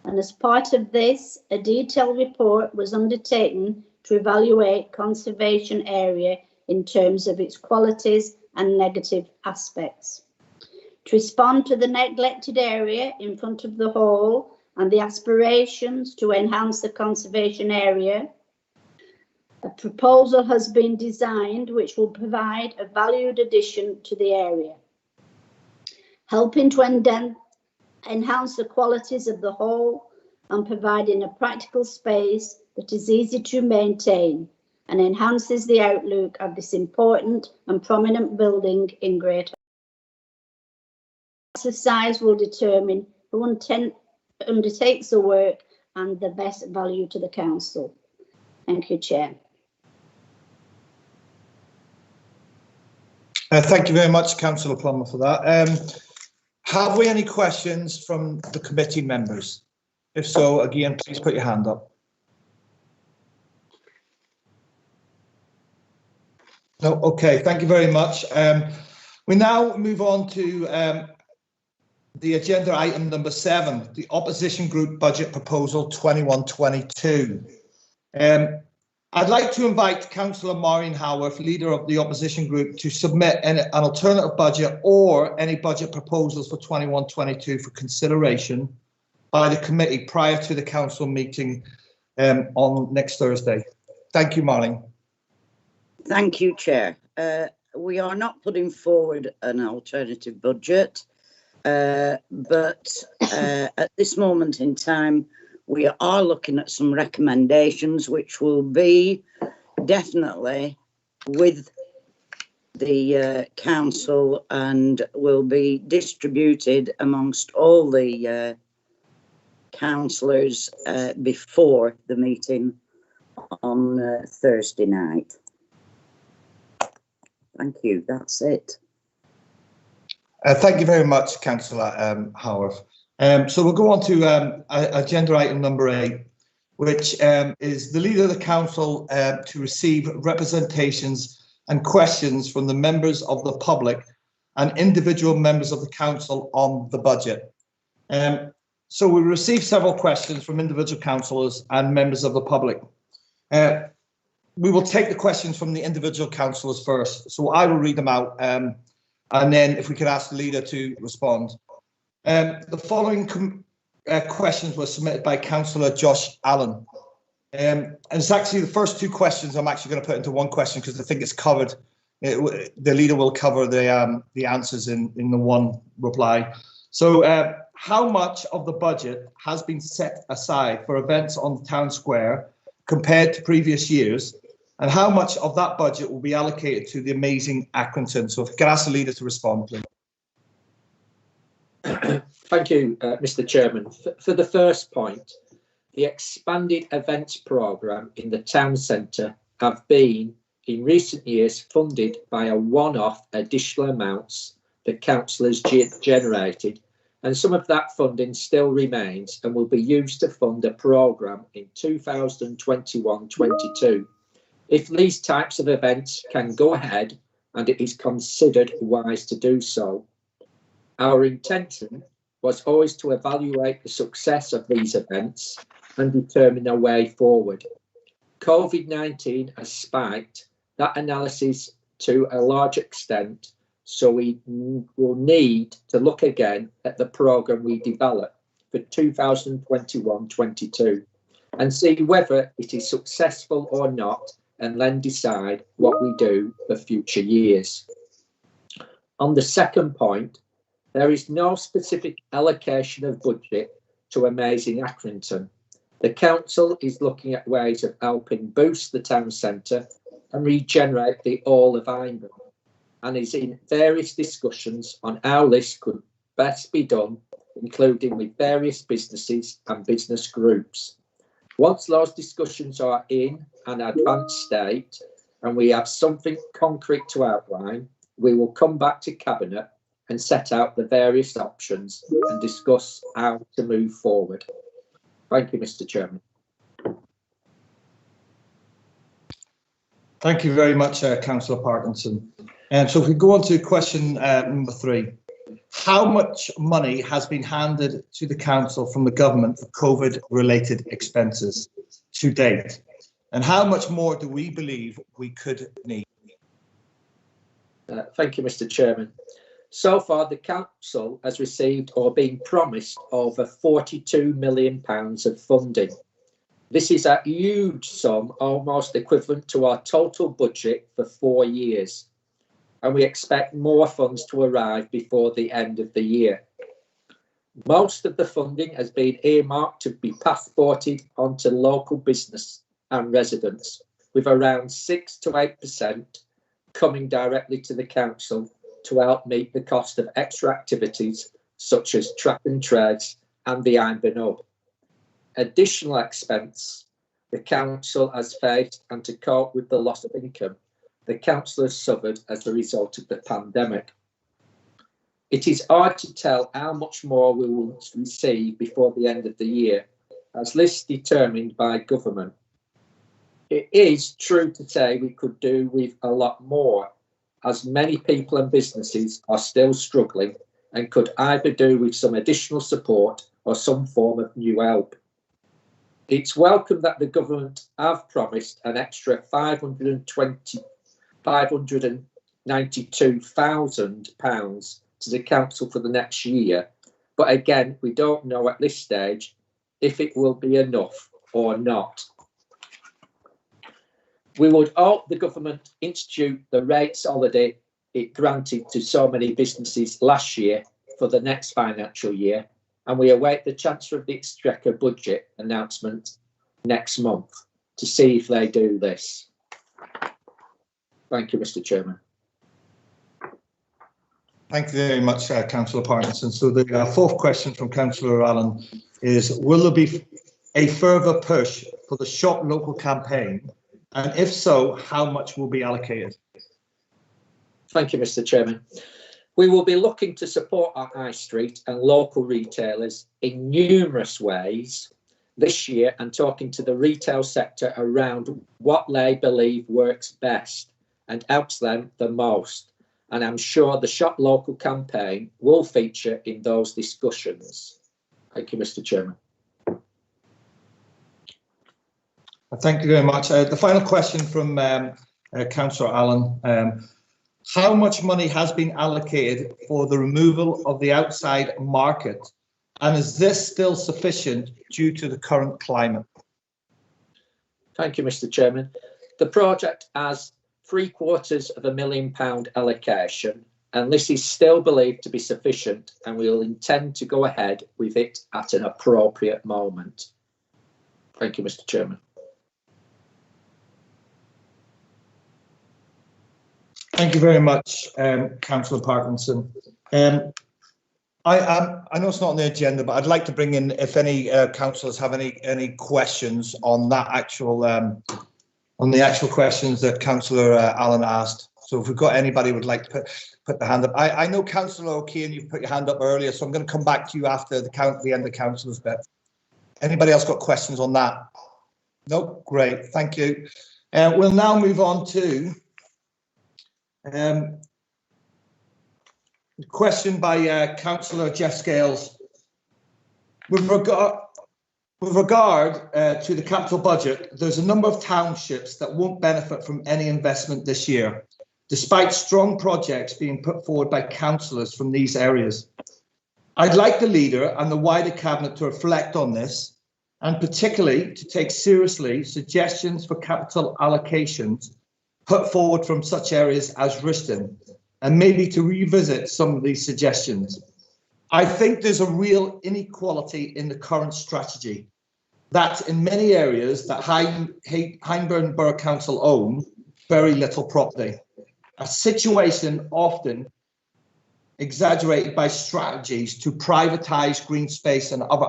And as part of this, a detailed report was undertaken to evaluate conservation area in terms of its qualities and negative aspects. To respond to the neglected area in front of the hall and the aspirations to enhance the conservation area, a proposal has been designed which will provide a valued addition to the area, helping to enhance the qualities of the hall and providing a practical space that is easy to maintain and enhances the outlook of this important and prominent building in Great Harwood. Exercise will determine who undertakes the work and the best value to the council. Thank you, Chair. Thank you very much, Councillor Plummer, for that. Have we any questions from the committee members? If so, again, please put your hand up. No, okay, thank you very much. We now move on to the agenda item number 7, the opposition group budget proposal 21-22. I'd like to invite Councillor Maureen Howarth, leader of the opposition group, to submit an alternative budget or any budget proposals for 21-22 for consideration by the committee prior to the council meeting on next Thursday. Thank you, Maureen. Thank you, Chair. We are not putting forward an alternative budget, but at this moment in time, we are looking at some recommendations which will be definitely with the council and will be distributed amongst all the councillors before the meeting on Thursday night. Thank you, that's it. Thank you very much, Councillor Howarth. So we'll go on to agenda item number 8, which is the leader of the council to receive representations and questions from the members of the public and individual members of the council on the budget. So we received several questions from individual councillors and members of the public. We will take the questions from the individual councillors first. So I will read them out and then if we could ask the leader to respond. The following questions were submitted by Councillor Josh Allen. And it's actually the first 2 questions I'm actually going to put into one question because I think it's covered. The leader will cover the answers in the one reply. So how much of the budget has been set aside for events on the town square compared to previous years? And how much of that budget will be allocated to the amazing Accrington? So if I could ask the leader to respond, please. Thank you, Mr. Chairman. For the first point, the expanded events programme in the town centre have been, in recent years, funded by a one-off additional amounts that councillors generated, and some of that funding still remains and will be used to fund a programme in 2021-22. If these types of events can go ahead and it is considered wise to do so. Our intention was always to evaluate the success of these events and determine a way forward. COVID-19 has spiked that analysis to a large extent, so we will need to look again at the programme we develop for 2021-22 and see whether it is successful or not, and then decide what we do for future years. On the second point, there is no specific allocation of budget to Amazing Accrington. The council is looking at ways of helping boost the town centre and regenerate the all of Hyndburn, and is in various discussions on how this could best be done, including with various businesses and business groups. Once those discussions are in an advanced state and we have something concrete to outline, we will come back to Cabinet and set out the various options and discuss how to move forward. Thank you, Mr. Chairman. Thank you very much, Councillor Parkinson. And so if we go on to question number 3. How much money has been handed to the council from the government for COVID-related expenses to date? And how much more do we believe we could need? Thank you, Mr. Chairman. So far, the council has received or been promised over £42 million of funding. This is a huge sum, almost equivalent to our total budget for 4 years. And we expect more funds to arrive before the end of the year. Most of the funding has been earmarked to be passported onto local business and residents, with around 6 to 8% coming directly to the council to help meet the cost of extra activities such as track and trace and the Hyndburn Hub. Additional expense the council has faced, and to cope with the loss of income the council has suffered as a result of the pandemic. It is hard to tell how much more we will receive before the end of the year, as this is determined by government. It is true to say we could do with a lot more, as many people and businesses are still struggling and could either do with some additional support or some form of new help. It's welcome that the government have promised an extra £592,000 to the council for the next year. But again, we don't know at this stage if it will be enough or not. We would hope the government institute the rates holiday it granted to so many businesses last year for the next financial year, and we await the Chancellor of the Exchequer budget announcement next month to see if they do this. Thank you, Mr. Chairman. Thank you very much, Councillor Parkinson. So the fourth question from Councillor Allen is, will there be a further push for the Shop Local campaign? And if so, how much will be allocated? Thank you, Mr. Chairman. We will be looking to support our high street and local retailers in numerous ways this year, and talking to the retail sector around what they believe works best and helps them the most. And I'm sure the Shop Local campaign will feature in those discussions. Thank you, Mr. Chairman. Thank you very much. The final question from Councillor Allen. How much money has been allocated for the removal of the outside market? And is this still sufficient due to the current climate? Thank you, Mr. Chairman. The project has £750,000 allocation, and this is still believed to be sufficient, and we will intend to go ahead with it at an appropriate moment. Thank you, Mr. Chairman. Thank you very much, Councillor Parkinson. I know it's not on the agenda, but I'd like to bring in, if any councillors have any questions on that actual on the actual questions that Councillor Allen asked. So if we've got anybody who would like to put the hand up. I know Councillor O'Keefe, you put your hand up earlier, so I'm going to come back to you after the end of councillors' bit. Anybody else got questions on that? No, great, thank you. We'll now move on to question by Councillor Jeff Scales. With regard to the capital budget, there's a number of townships that won't benefit from any investment this year, despite strong projects being put forward by councillors from these areas. I'd like the leader and the wider cabinet to reflect on this, and particularly to take seriously suggestions for capital allocations put forward from such areas as Riston, and maybe to revisit some of these suggestions. I think there's a real inequality in the current strategy that in many areas that Hyndburn Borough Council own very little property, a situation often exaggerated by strategies to privatise green space and other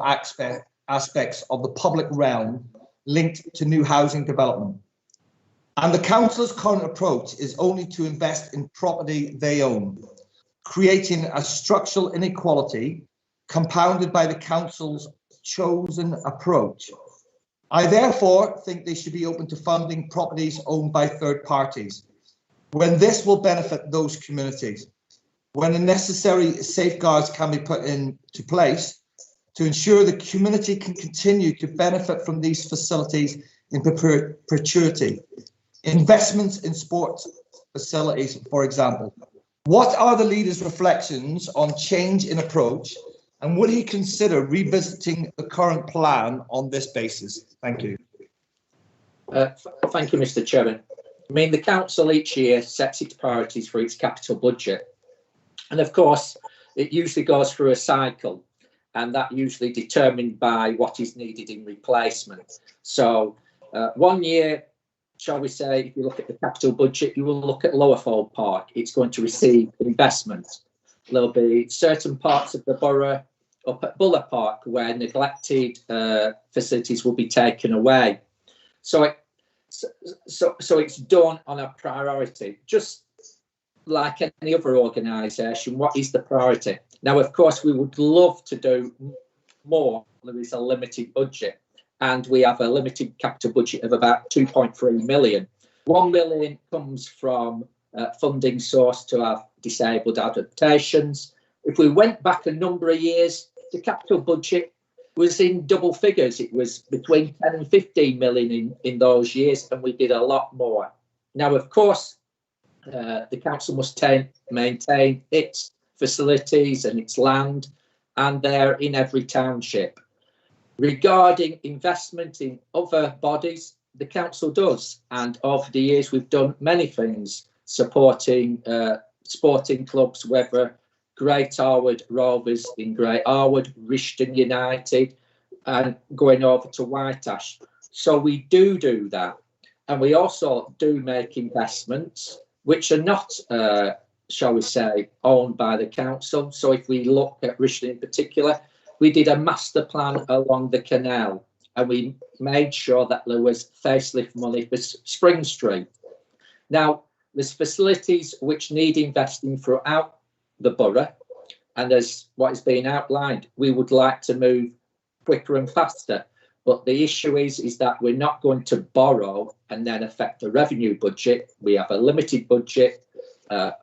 aspects of the public realm linked to new housing development. And the council's current approach is only to invest in property they own, creating a structural inequality compounded by the council's chosen approach. I therefore think they should be open to funding properties owned by third parties, when this will benefit those communities, when the necessary safeguards can be put into place to ensure the community can continue to benefit from these facilities in perpetuity. Investments in sports facilities, for example. What are the leader's reflections on change in approach, and would he consider revisiting the current plan on this basis? Thank you. Thank you, Mr. Chairman. I mean, the council each year sets its priorities for its capital budget. And of course, it usually goes through a cycle, and that usually determined by what is needed in replacement. So 1 year, shall we say, if you look at the capital budget, you will look at Lowerfold Park. It's going to receive investment. There'll be certain parts of the borough up at Buller Park where neglected facilities will be taken away. So it's done on a priority, just like any other organisation. What is the priority? Now, of course, we would love to do more. There is a limited budget, and we have a limited capital budget of about 2.3 million. 1 million comes from funding source to have disabled adaptations. If we went back a number of years, the capital budget was in double figures. It was between 10 and 15 million in those years, and we did a lot more. Now, of course, the council must maintain its facilities and its land, and they're in every township. Regarding investment in other bodies, the council does, and over the years we've done many things supporting sporting clubs, whether Great Harwood Rovers in Great Harwood, Rishton United, and going over to Whiteash. So we do that, and we also do make investments which are not, shall we say, owned by the council. So if we look at Rishton in particular, we did a master plan along the canal, and we made sure that there was facelift money for Spring Street. Now, there's facilities which need investing throughout the borough, and as what is being outlined, we would like to move quicker and faster. But the issue is that we're not going to borrow and then affect the revenue budget. We have a limited budget,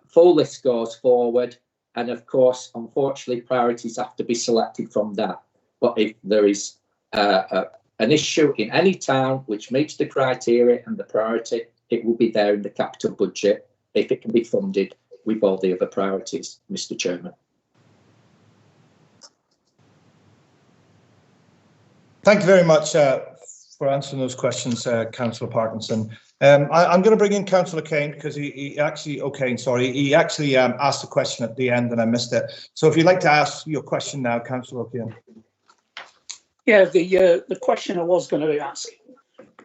full list goes forward, and of course, unfortunately, priorities have to be selected from that. But if there is an issue in any town which meets the criteria and the priority, it will be there in the capital budget if it can be funded with all the other priorities, Mr. Chairman. Thank you very much for answering those questions, Councillor Parkinson. I'm going to bring in Councillor Kane because he actually asked a question at the end and I missed it. So if you'd like to ask your question now, Councillor Kane. Yeah, the question I was going to ask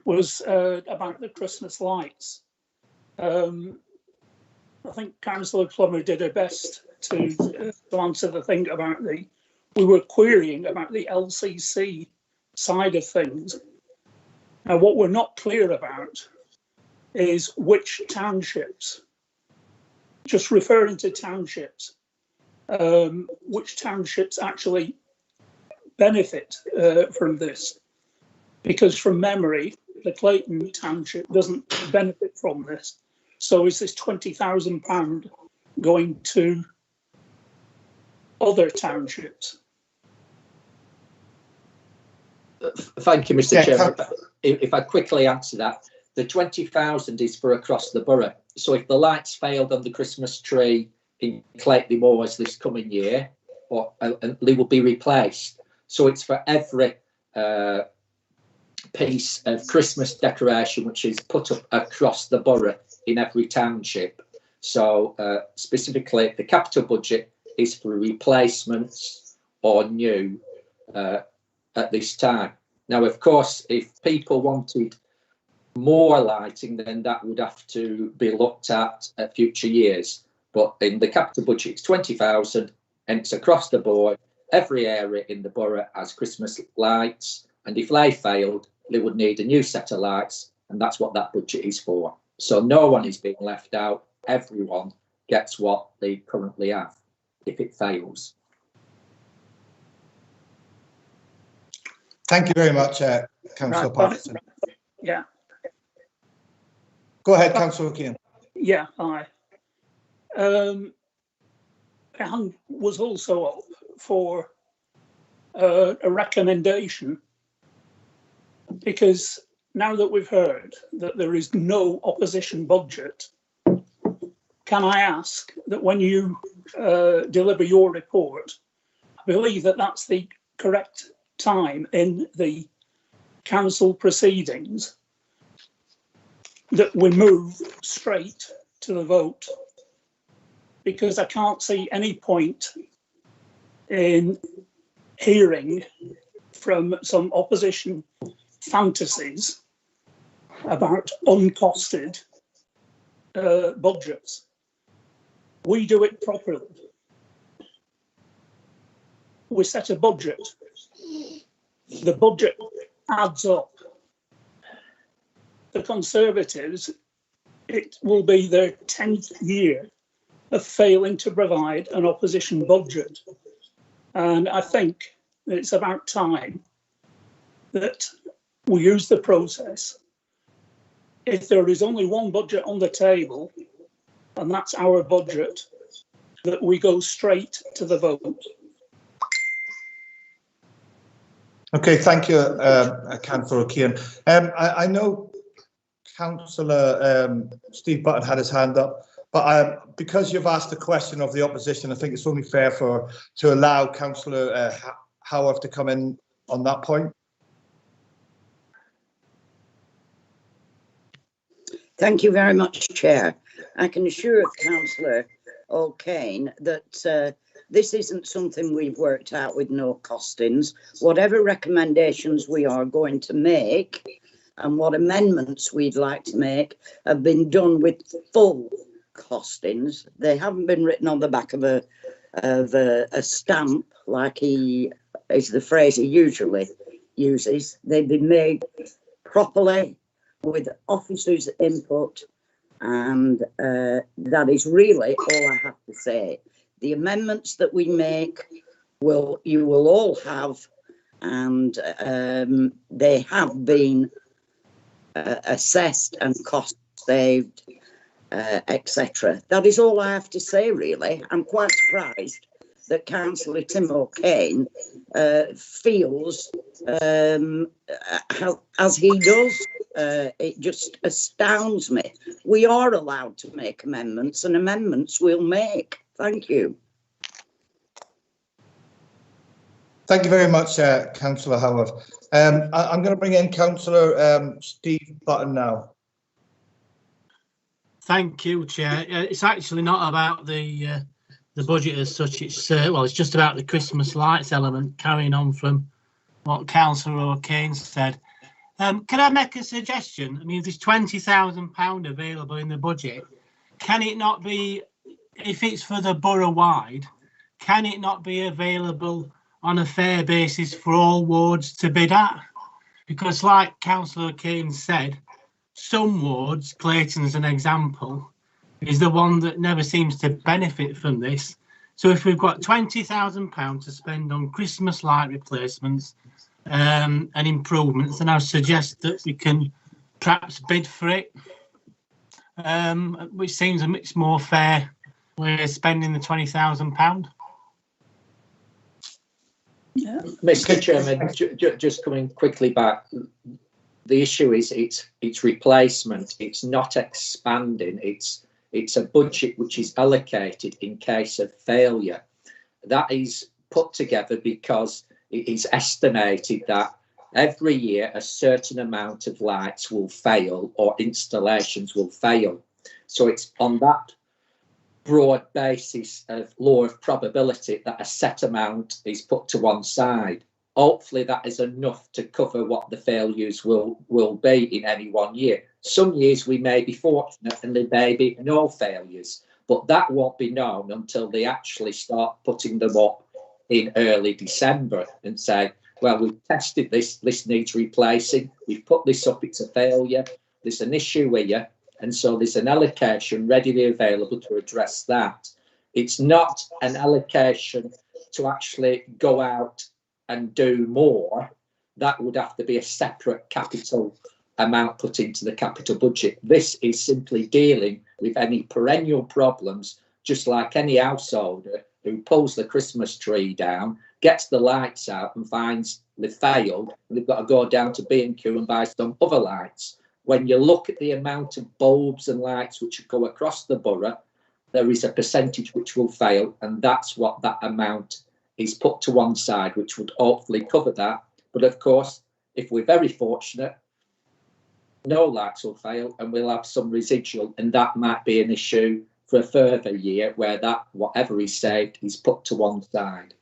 was about the Christmas lights. I think Councillor Plummer did her best to answer the thing about we were querying about the LCC side of things. Now, what we're not clear about is which townships, just referring to townships, which townships actually benefit from this. Because from memory, the Clayton Township doesn't benefit from this. So is this £20,000 going to other townships? Thank you, Mr. Chairman. If I quickly answer that, the 20,000 is for across the borough. So if the lights failed on the Christmas tree in Clayton Moors this coming year, they will be replaced. So it's for every piece of Christmas decoration which is put up across the borough in every township. So specifically, the capital budget is for replacements or new at this time. Now, of course, if people wanted more lighting, then that would have to be looked at future years. But in the capital budget, it's 20,000 and it's across the board. Every area in the borough has Christmas lights, and if they failed, they would need a new set of lights, and that's what that budget is for. So no one is being left out. Everyone gets what they currently have if it fails. Thank you very much, Councillor Parkinson. Yeah. Go ahead, Councillor Keane. Yeah, hi. And was also up for a recommendation, because now that we've heard that there is no opposition budget, can I ask that when you deliver your report, I believe that that's the correct time in the council proceedings, that we move straight to the vote, because I can't see any point in hearing from some opposition fantasies about uncosted budgets. We do it properly. We set a budget. The budget adds up. The Conservatives, it will be their 10th year of failing to provide an opposition budget. And I think it's about time that we use the process. If there is only one budget on the table, and that's our budget, that we go straight to the vote. Okay, thank you, Councillor Kean. I know Councillor Steve Button had his hand up, but because you've asked the question of the opposition, I think it's only fair to allow Councillor Howarth to come in on that point. Thank you very much, Chair. I can assure Councillor O'Kane that this isn't something we've worked out with no costings. Whatever recommendations we are going to make and what amendments we'd like to make have been done with full costings. They haven't been written on the back of a stamp, like is the phrase he usually uses. They've been made properly with officers' input, and that is really all I have to say. The amendments that we make you will all have, and they have been assessed and cost saved, etc. That is all I have to say, really. I'm quite surprised that Councillor Tim O'Kane feels as he does. It just astounds me. We are allowed to make amendments, and amendments we'll make. Thank you. Thank you very much, Councillor Howard. I'm going to bring in Councillor Steve Button now. Thank you, Chair. It's actually not about the budget as such. It's it's just about the Christmas lights element, carrying on from what Councillor O'Kane said. Can I make a suggestion? I mean, there's £20,000 available in the budget. Can it not be, if it's for the borough-wide, can it not be available on a fair basis for all wards to bid at? Because like Councillor O'Kane said, some wards, Clayton's an example, is the one that never seems to benefit from this. So if we've got £20,000 to spend on Christmas light replacements and improvements, then I suggest that we can perhaps bid for it, which seems a much more fair way of spending the £20,000. Yeah. Mr. Chairman, just coming quickly back, the issue is it's replacement. It's not expanding. It's a budget which is allocated in case of failure. That is put together because it is estimated that every year a certain amount of lights will fail or installations will fail. So it's on that broad basis of law of probability that a set amount is put to one side. Hopefully that is enough to cover what the failures will be in any one year. Some years we may be fortunate and there may be no failures, but that won't be known until they actually start putting them up in early December and say, well, we've tested this needs replacing, we've put this up, it's a failure, there's an issue here, and so there's an allocation readily available to address that. It's not an allocation to actually go out and do more. That would have to be a separate capital amount put into the capital budget. This is simply dealing with any perennial problems, just like any householder who pulls the Christmas tree down, gets the lights out and finds they've failed, and they've got to go down to B&Q and buy some other lights. When you look at the amount of bulbs and lights which go across the borough, there is a percentage which will fail, and that's what that amount is put to one side, which would hopefully cover that. But of course, if we're very fortunate, no lights will fail and we'll have some residual, and that might be an issue for a further year where that whatever is saved is put to one side.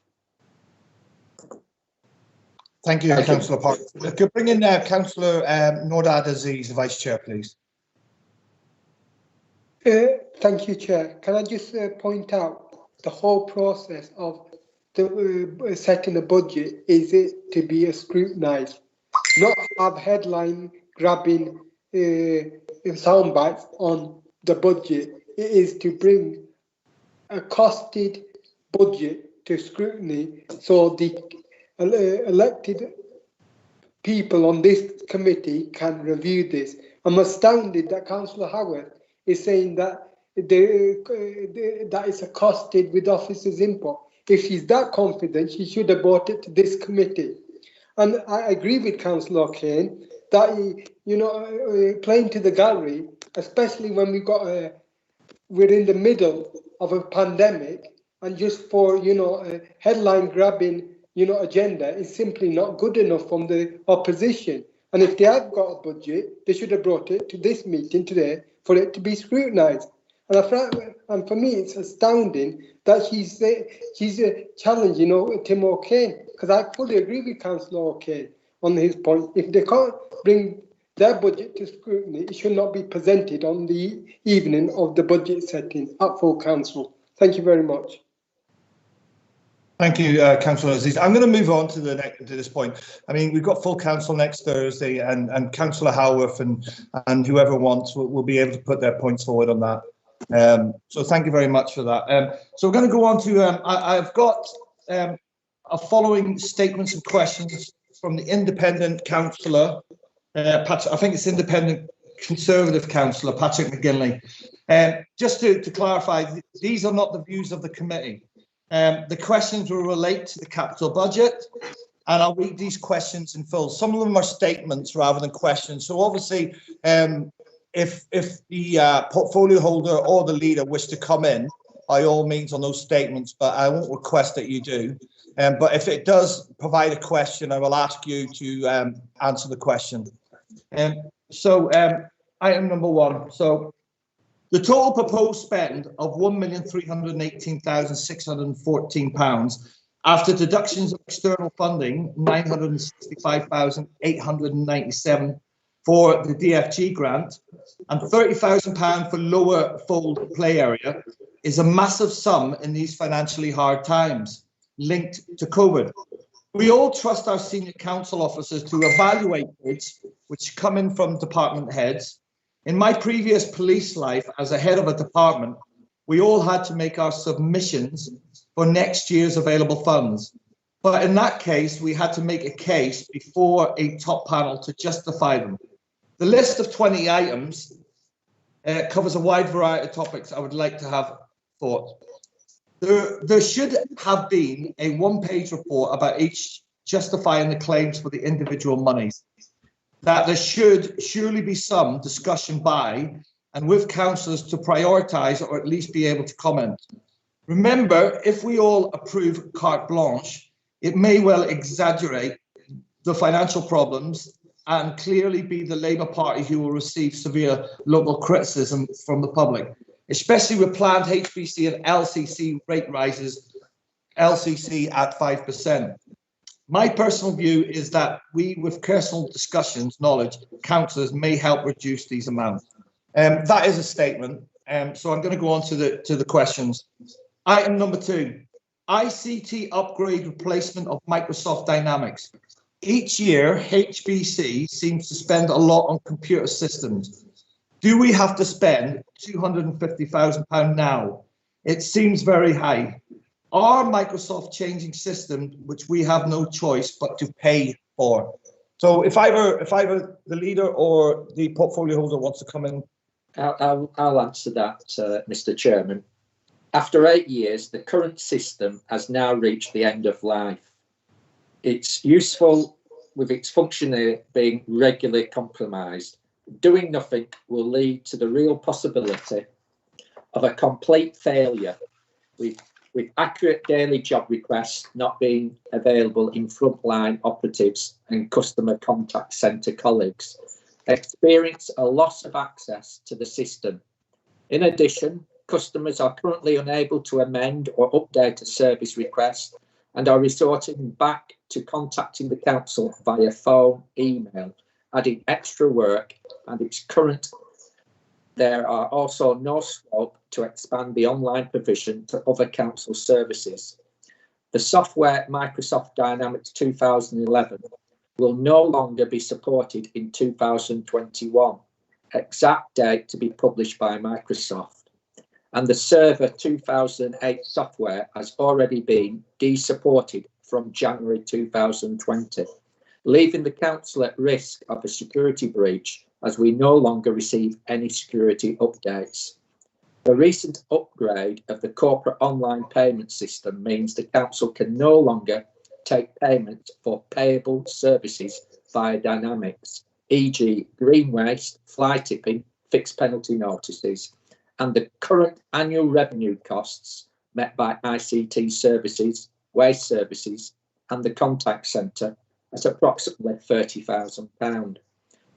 Thank you, Councillor Park. Could you bring in Councillor Nordad Aziz, Vice Chair, please? Thank you, Chair. Can I just point out the whole process of the setting a budget is it to be scrutinised, not have headline grabbing sound bites on the budget. It is to bring a costed budget to scrutiny so the elected people on this committee can review this. I'm astounded that Councillor Howard is saying that that is costed with officers' input. If she's that confident, she should have brought it to this committee. And I agree with Councillor Kane that, playing to the gallery, especially when we're in the middle of a pandemic, and just for, a headline grabbing, agenda is simply not good enough from the opposition. And if they have got a budget, they should have brought it to this meeting today for it to be scrutinised. And for me, it's astounding that she's challenging, Tim O'Kane, because I fully agree with Councillor O'Kane on his point. If they can't bring their budget to scrutiny, it should not be presented on the evening of the budget setting at full council. Thank you very much. Thank you, Councillor Aziz. I'm going to move on to this point. I mean, we've got full council next Thursday, and Councillor Howarth and whoever wants will be able to put their points forward on that. So thank you very much for that. So we're going to go on to, I've got a following statements and questions from the independent councillor, Patrick, I think it's independent Conservative councillor, Patrick McGinley. Just to clarify, these are not the views of the committee. The questions will relate to the capital budget, and I'll read these questions in full. Some of them are statements rather than questions. So obviously, if the portfolio holder or the leader wish to come in, by all means on those statements, but I won't request that you do. But if it does provide a question, I will ask you to answer the question. So item number 1. So the total proposed spend of £1,318,614 after deductions of external funding, £965,897 for the DFG grant and £30,000 for lower fold play area is a massive sum in these financially hard times linked to COVID. We all trust our senior council officers to evaluate bids which come in from department heads. In my previous police life as a head of a department, we all had to make our submissions for next year's available funds. But in that case, we had to make a case before a top panel to justify them. The list of 20 items covers a wide variety of topics I would like to have thought. There should have been a one-page report about each justifying the claims for the individual monies. That there should surely be some discussion by and with councillors to prioritise or at least be able to comment. Remember, if we all approve carte blanche, it may well exaggerate the financial problems and clearly be the Labour Party who will receive severe local criticism from the public, especially with planned HBC and LCC rate rises, LCC at 5%. My personal view is that we, with personal discussions, knowledge, councillors may help reduce these amounts. That is a statement. So I'm going to go on to the questions. Item number 2, ICT upgrade replacement of Microsoft Dynamics. Each year, HBC seems to spend a lot on computer systems. Do we have to spend £250,000 now? It seems very high. Are Microsoft changing systems which we have no choice but to pay for? So if either the leader or the portfolio holder wants to come in. I'll answer that, Mr. Chairman. After 8 years, the current system has now reached the end of life. It's useful with its functioning being regularly compromised. Doing nothing will lead to the real possibility of a complete failure with accurate daily job requests not being available in frontline operatives and customer contact centre colleagues. Experience a loss of access to the system. In addition, customers are currently unable to amend or update a service request and are resorting back to contacting the council via phone, email, adding extra work, and its current. There are also no scope to expand the online provision to other council services. The software Microsoft Dynamics 2011 will no longer be supported in 2021, exact date to be published by Microsoft. And the Server 2008 software has already been de-supported from January 2020, leaving the council at risk of a security breach as we no longer receive any security updates. The recent upgrade of the corporate online payment system means the council can no longer take payment for payable services via Dynamics, e.g. green waste, fly tipping, fixed penalty notices, and the current annual revenue costs met by ICT services, waste services, and the contact centre at approximately £30,000.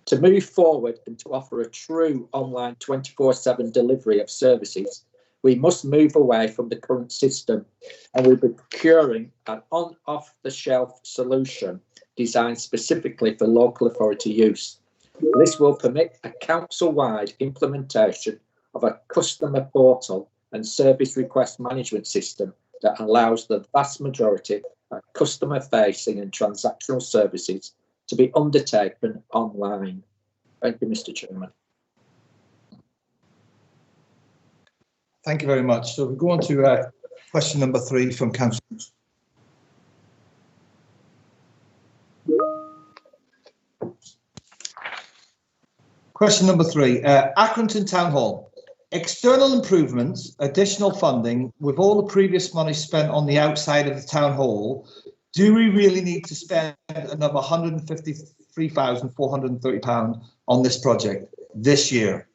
To move forward and to offer a true online 24/7 delivery of services, we must move away from the current system and we'll be procuring an on-off-the-shelf solution designed specifically for local authority use. This will permit a council-wide implementation of a customer portal and service request management system that allows the vast majority of customer-facing and transactional services to be undertaken online. Thank you, Mr. Chairman. Thank you very much. So we go on to question number 3 from councillors. Question number 3, Accrington Town Hall. External improvements, additional funding, with all the previous money spent on the outside of the town hall, do we really need to spend another £153,430 on this project this year?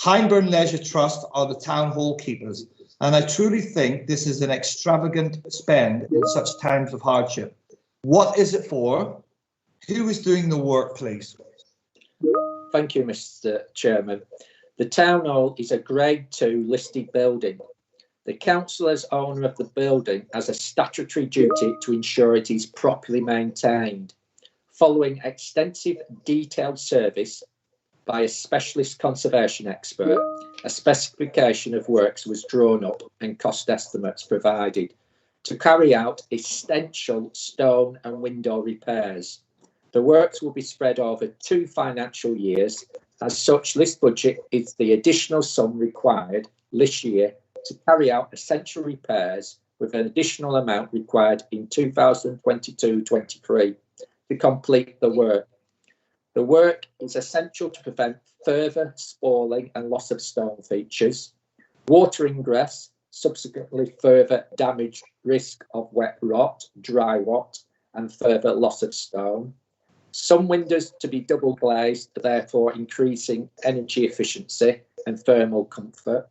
Hyndburn Leisure Trust are the town hall keepers, and I truly think this is an extravagant spend in such times of hardship. What is it for? Who is doing the work, please? Thank you, Mr. Chairman. The Town Hall is a Grade 2 listed building. The council, as owner of the building, has a statutory duty to ensure it is properly maintained. Following extensive detailed service by a specialist conservation expert, a specification of works was drawn up and cost estimates provided to carry out essential stone and window repairs. The works will be spread over 2 financial years. As such, this budget is the additional sum required this year to carry out essential repairs, with an additional amount required in 2022-23 to complete the work. The work is essential to prevent further spalling and loss of stone features, water ingress, subsequently further damage, risk of wet rot, dry rot, and further loss of stone. Some windows to be double glazed, therefore increasing energy efficiency and thermal comfort.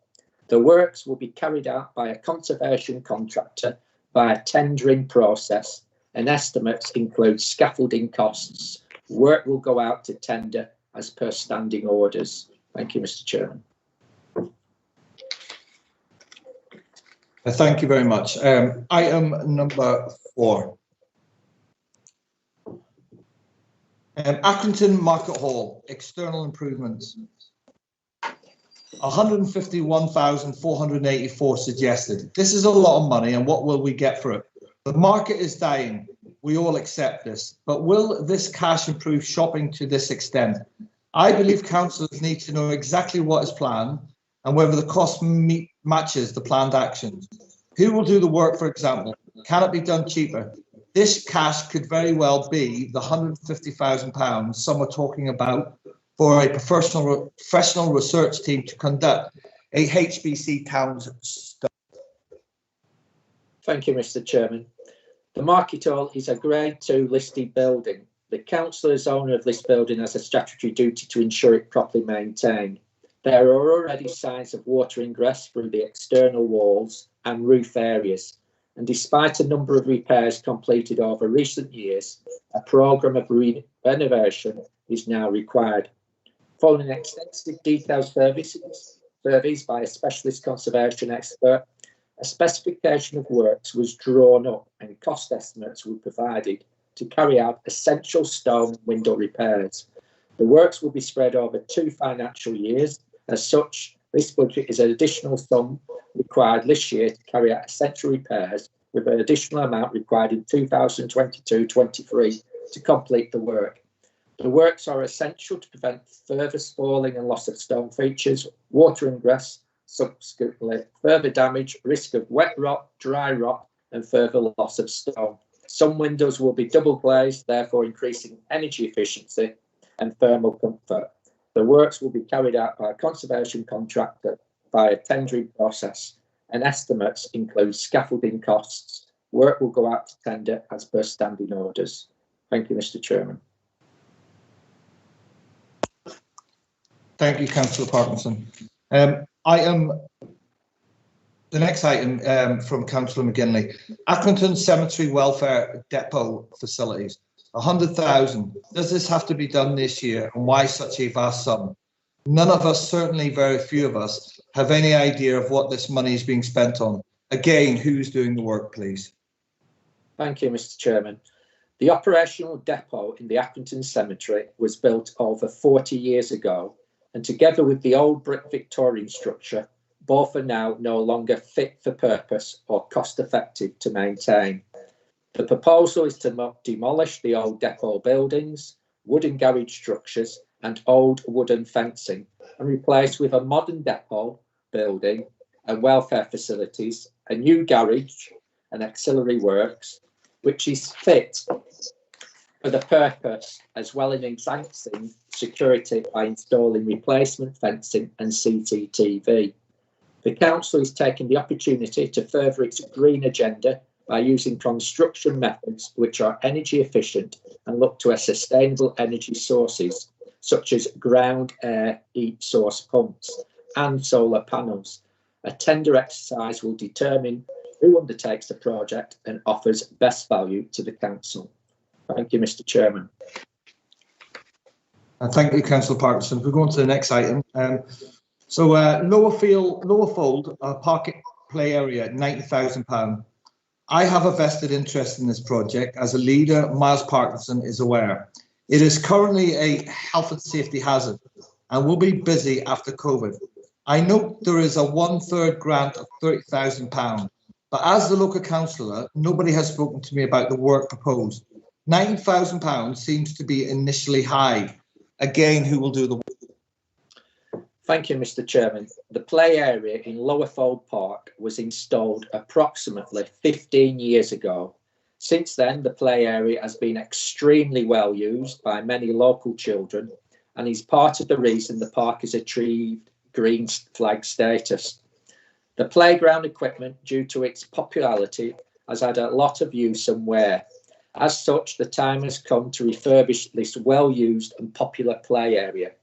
The works will be carried out by a conservation contractor by a tendering process, and estimates include scaffolding costs. Work will go out to tender as per standing orders. Thank you, Mr. Chairman. Thank you very much. Item number 4. Accrington Market Hall, external improvements. 151,484 suggested. This is a lot of money, and what will we get for it? The market is dying. We all accept this, but will this cash improve shopping to this extent? I believe councillors need to know exactly what is planned and whether the cost matches the planned actions. Who will do the work, for example? Can it be done cheaper? This cash could very well be the £150,000 some are talking about for a professional research team to conduct a HBC Towns study. Thank you, Mr. Chairman. The Market Hall is a Grade 2 listed building. The council, as owner of this building, has a statutory duty to ensure it properly maintained. There are already signs of water ingress through the external walls and roof areas, and despite a number of repairs completed over recent years, a programme of renovation is now required. Following extensive detailed surveys by a specialist conservation expert, a specification of works was drawn up and cost estimates were provided to carry out essential stone window repairs. The works will be spread over 2 financial years. As such, this budget is an additional sum required this year to carry out essential repairs, with an additional amount required in 2022-23 to complete the work. The works are essential to prevent further spalling and loss of stone features, water ingress, subsequently further damage, risk of wet rot, dry rot, and further loss of stone. Some windows will be double glazed, therefore increasing energy efficiency and thermal comfort. The works will be carried out by a conservation contractor via a tendering process, and estimates include scaffolding costs. Work will go out to tender as per standing orders. Thank you, Mr. Chairman. Thank you, Councillor Parkinson. The next item from Councillor McGinley. Accrington Cemetery Welfare Depot Facilities, 100,000. Does this have to be done this year, and why such a vast sum? None of us, certainly very few of us, have any idea of what this money is being spent on. Again, who's doing the work, please? Thank you, Mr. Chairman. The operational depot in the Accrington Cemetery was built over 40 years ago, and together with the old brick Victorian structure, both are now no longer fit for purpose or cost effective to maintain. The proposal is to demolish the old depot buildings, wooden garage structures and old wooden fencing, and replace with a modern depot building and welfare facilities, a new garage and auxiliary works, which is fit for the purpose, as well as enhancing security by installing replacement fencing and CCTV. The council is taking the opportunity to further its green agenda by using construction methods which are energy efficient and look to sustainable energy sources, such as ground air heat source pumps and solar panels. A tender exercise will determine who undertakes the project and offers best value to the council. Thank you, Mr. Chairman. Thank you, Councillor Parkinson. We'll go on to the next item. Lower Fold Park Play Area, £90,000. I have a vested interest in this project. As a leader, Miles Parkinson is aware. It is currently a health and safety hazard and will be busy after COVID. I note there is a 1/3 grant of £30,000, but as the local councillor, nobody has spoken to me about the work proposed. £90,000 seems to be initially high. Again, who will do the work? Thank you, Mr. Chairman. The play area in Lower Fold Park was installed approximately 15 years ago. Since then, the play area has been extremely well used by many local children and is part of the reason the park has achieved green flag status. The playground equipment, due to its popularity, has had a lot of use and wear. As such, the time has come to refurbish this well-used and popular play area.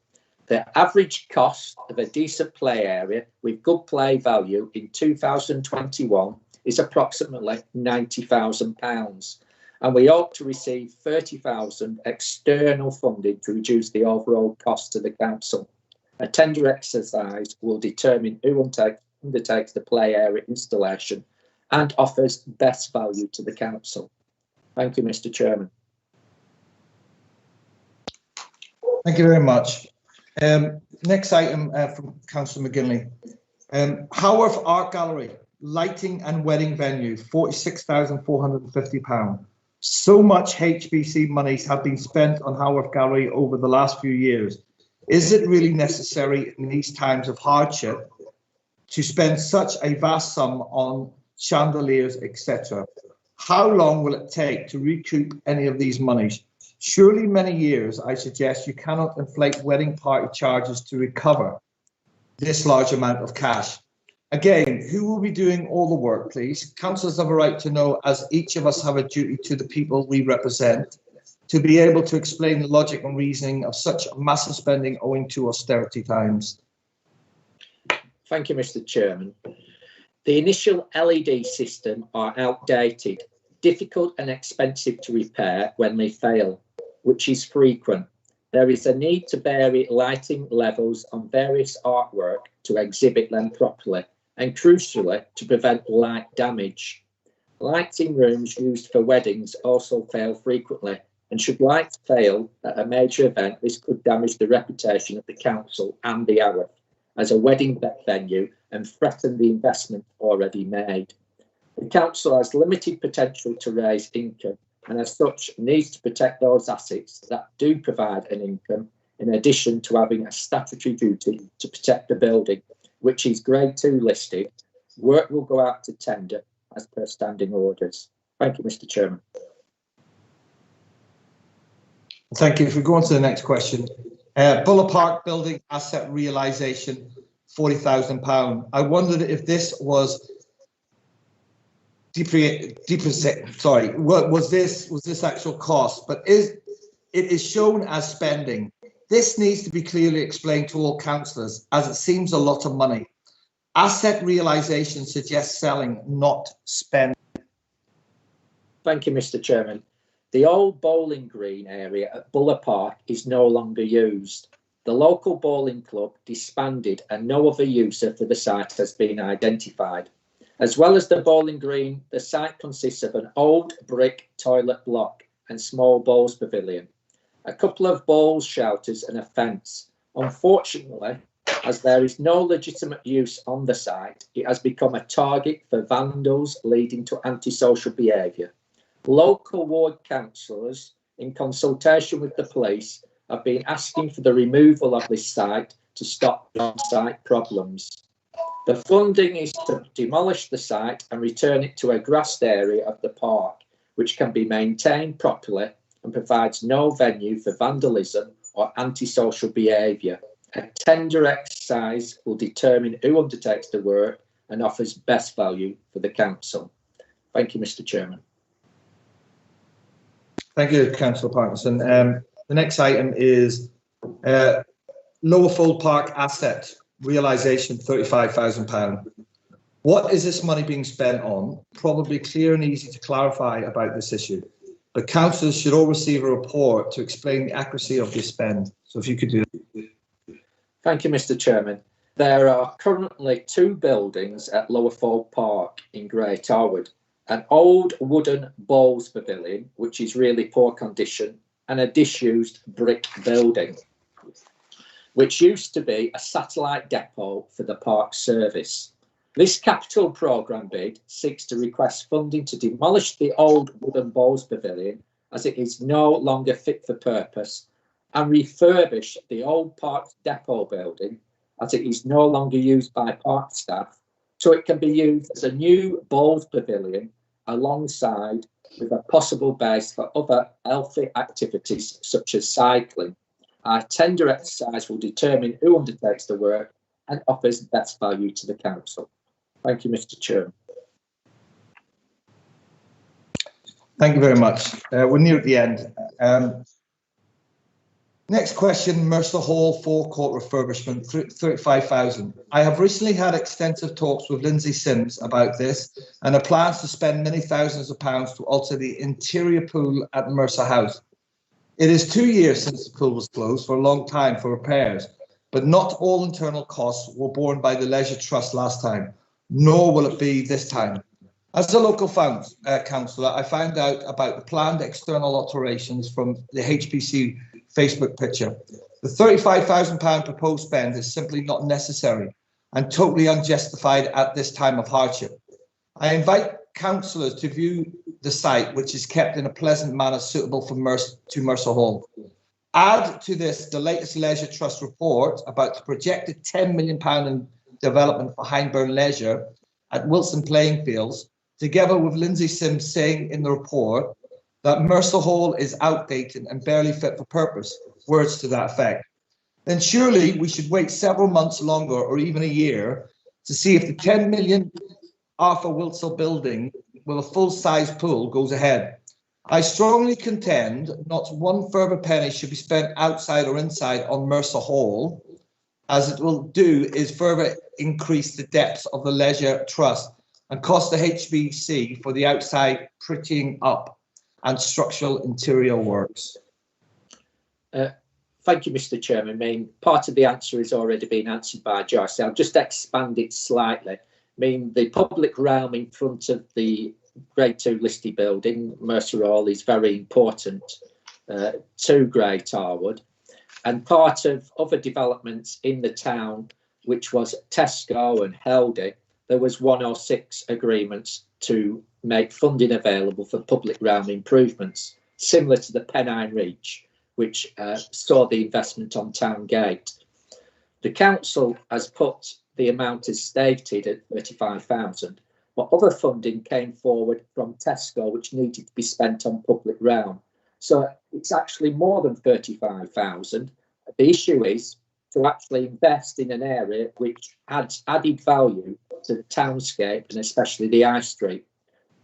The average cost of a decent play area with good play value in 2021 is approximately £90,000, and we hope to receive £30,000 external funding to reduce the overall cost to the council. A tender exercise will determine who undertakes the play area installation and offers best value to the council. Thank you, Mr. Chairman. Thank you very much. Next item from Councillor McGinley. Haworth Art Gallery, lighting and wedding venue, £46,450. So much HBC monies have been spent on Haworth Gallery over the last few years. Is it really necessary in these times of hardship to spend such a vast sum on chandeliers, etc.? How long will it take to recoup any of these monies? Surely many years, I suggest you cannot inflate wedding party charges to recover this large amount of cash. Again, who will be doing all the work, please? Councillors have a right to know, as each of us have a duty to the people we represent, to be able to explain the logic and reasoning of such massive spending owing to austerity times. Thank you, Mr. Chairman. The initial LED system are outdated, difficult and expensive to repair when they fail, which is frequent. There is a need to vary lighting levels on various artwork to exhibit them properly and, crucially, to prevent light damage. Lights in rooms used for weddings also fail frequently, and should lights fail at a major event, this could damage the reputation of the council and the Haworth as a wedding venue and threaten the investment already made. The council has limited potential to raise income and as such needs to protect those assets that do provide an income, in addition to having a statutory duty to protect the building, which is grade 2 listed. Work will go out to tender as per standing orders. Thank you, Mr. Chairman. Thank you. If we go on to the next question. Buller Park building asset realisation, £40,000. I wondered if this was sorry, what was this actual cost? But it is shown as spending. This needs to be clearly explained to all councillors, as it seems a lot of money. Asset realisation suggests selling, not spending. Thank you, Mr. Chairman. The old bowling green area at Borough Park is no longer used. The local bowling club disbanded and no other user for the site has been identified. As well as the bowling green, the site consists of an old brick toilet block and small bowls pavilion, a couple of bowls shelters and a fence. Unfortunately, as there is no legitimate use on the site, it has become a target for vandals leading to antisocial behaviour. Local ward councillors, in consultation with the police, have been asking for the removal of this site to stop on-site problems. The funding is to demolish the site and return it to a grassed area of the park, which can be maintained properly and provides no venue for vandalism or antisocial behaviour. A tender exercise will determine who undertakes the work and offers best value for the council. Thank you, Mr. Chairman. Thank you, Councillor Parkinson. The next item is Lower Fold Park asset realisation, £35,000. What is this money being spent on? Probably clear and easy to clarify about this issue, but councillors should all receive a report to explain the accuracy of this spend. So if you could do that. Thank you, Mr. Chairman. There are currently 2 buildings at Lower Fold Park in Great Harwood. An old wooden bowls pavilion, which is really poor condition, and a disused brick building, which used to be a satellite depot for the park service. This capital programme bid seeks to request funding to demolish the old wooden bowls pavilion, as it is no longer fit for purpose, and refurbish the old park depot building, as it is no longer used by park staff, so it can be used as a new bowls pavilion alongside with a possible base for other healthy activities such as cycling. Our tender exercise will determine who undertakes the work and offers best value to the council. Thank you, Mr. Chairman. Thank you very much. We're near at the end. Next question, Mercer Hall forecourt refurbishment, 35,000. I have recently had extensive talks with Lindsay Sims about this and have plans to spend many thousands of pounds to alter the interior pool at Mercer House. It is 2 years since the pool was closed for a long time for repairs, but not all internal costs were borne by the Leisure Trust last time, nor will it be this time. As a local councillor, I found out about the planned external alterations from the HBC Facebook picture. The £35,000 proposed spend is simply not necessary and totally unjustified at this time of hardship. I invite councillors to view the site, which is kept in a pleasant manner suitable for Mercer Hall. Add to this the latest Leisure Trust report about the projected £10 million in development for Hyndburn Leisure at Wilson Playing Fields, together with Lindsay Sims saying in the report that Mercer Hall is outdated and barely fit for purpose, words to that effect. Then surely we should wait several months longer or even a year to see if the 10 million Arthur Wiltshire building with a full-size pool goes ahead. I strongly contend not one further penny should be spent outside or inside on Mercer Hall, as it will do is further increase the depths of the Leisure Trust and cost the HBC for the outside prettying up and structural interior works. Thank you, Mr. Chairman. I mean, part of the answer has already been answered by Joyce. I'll just expand it slightly. I mean, the public realm in front of the Grade 2 listed building, Mercer Hall, is very important to Great Harwood. And part of other developments in the town, which was Tesco and Heldy, there was 106 agreements to make funding available for public realm improvements, similar to the Pennine Reach, which saw the investment on Town Gate. The council has put the amount as stated at 35,000, but other funding came forward from Tesco, which needed to be spent on public realm. So it's actually more than 35,000. The issue is to actually invest in an area which adds added value to the townscape and especially the High Street.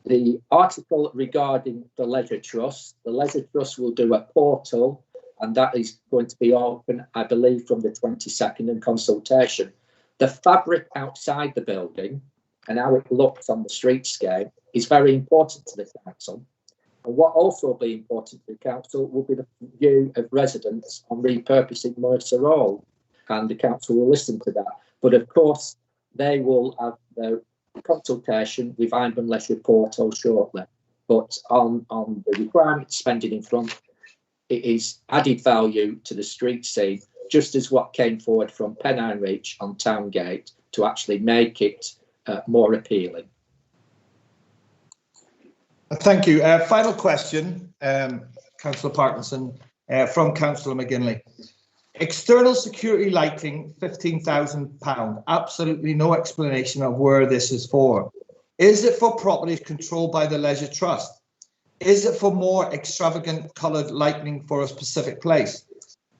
The article regarding the Leisure Trust, the Leisure Trust will do a portal, and that is going to be open, I believe, from the 22nd in consultation. The fabric outside the building and how it looks on the streetscape is very important to the council. And what also will be important to the council will be the view of residents on repurposing Mercer Hall, and the council will listen to that. But of course, they will have their consultation with Hyndburn Leisure Portal shortly. But on the requirement spending in front, it is added value to the street scene, just as what came forward from Pennine Reach on Towngate to actually make it more appealing. Thank you. Final question, Councillor Parkinson, from Councillor McGinley. External security lighting, £15,000. Absolutely no explanation of where this is for. Is it for properties controlled by the Leisure Trust? Is it for more extravagant coloured lighting for a specific place?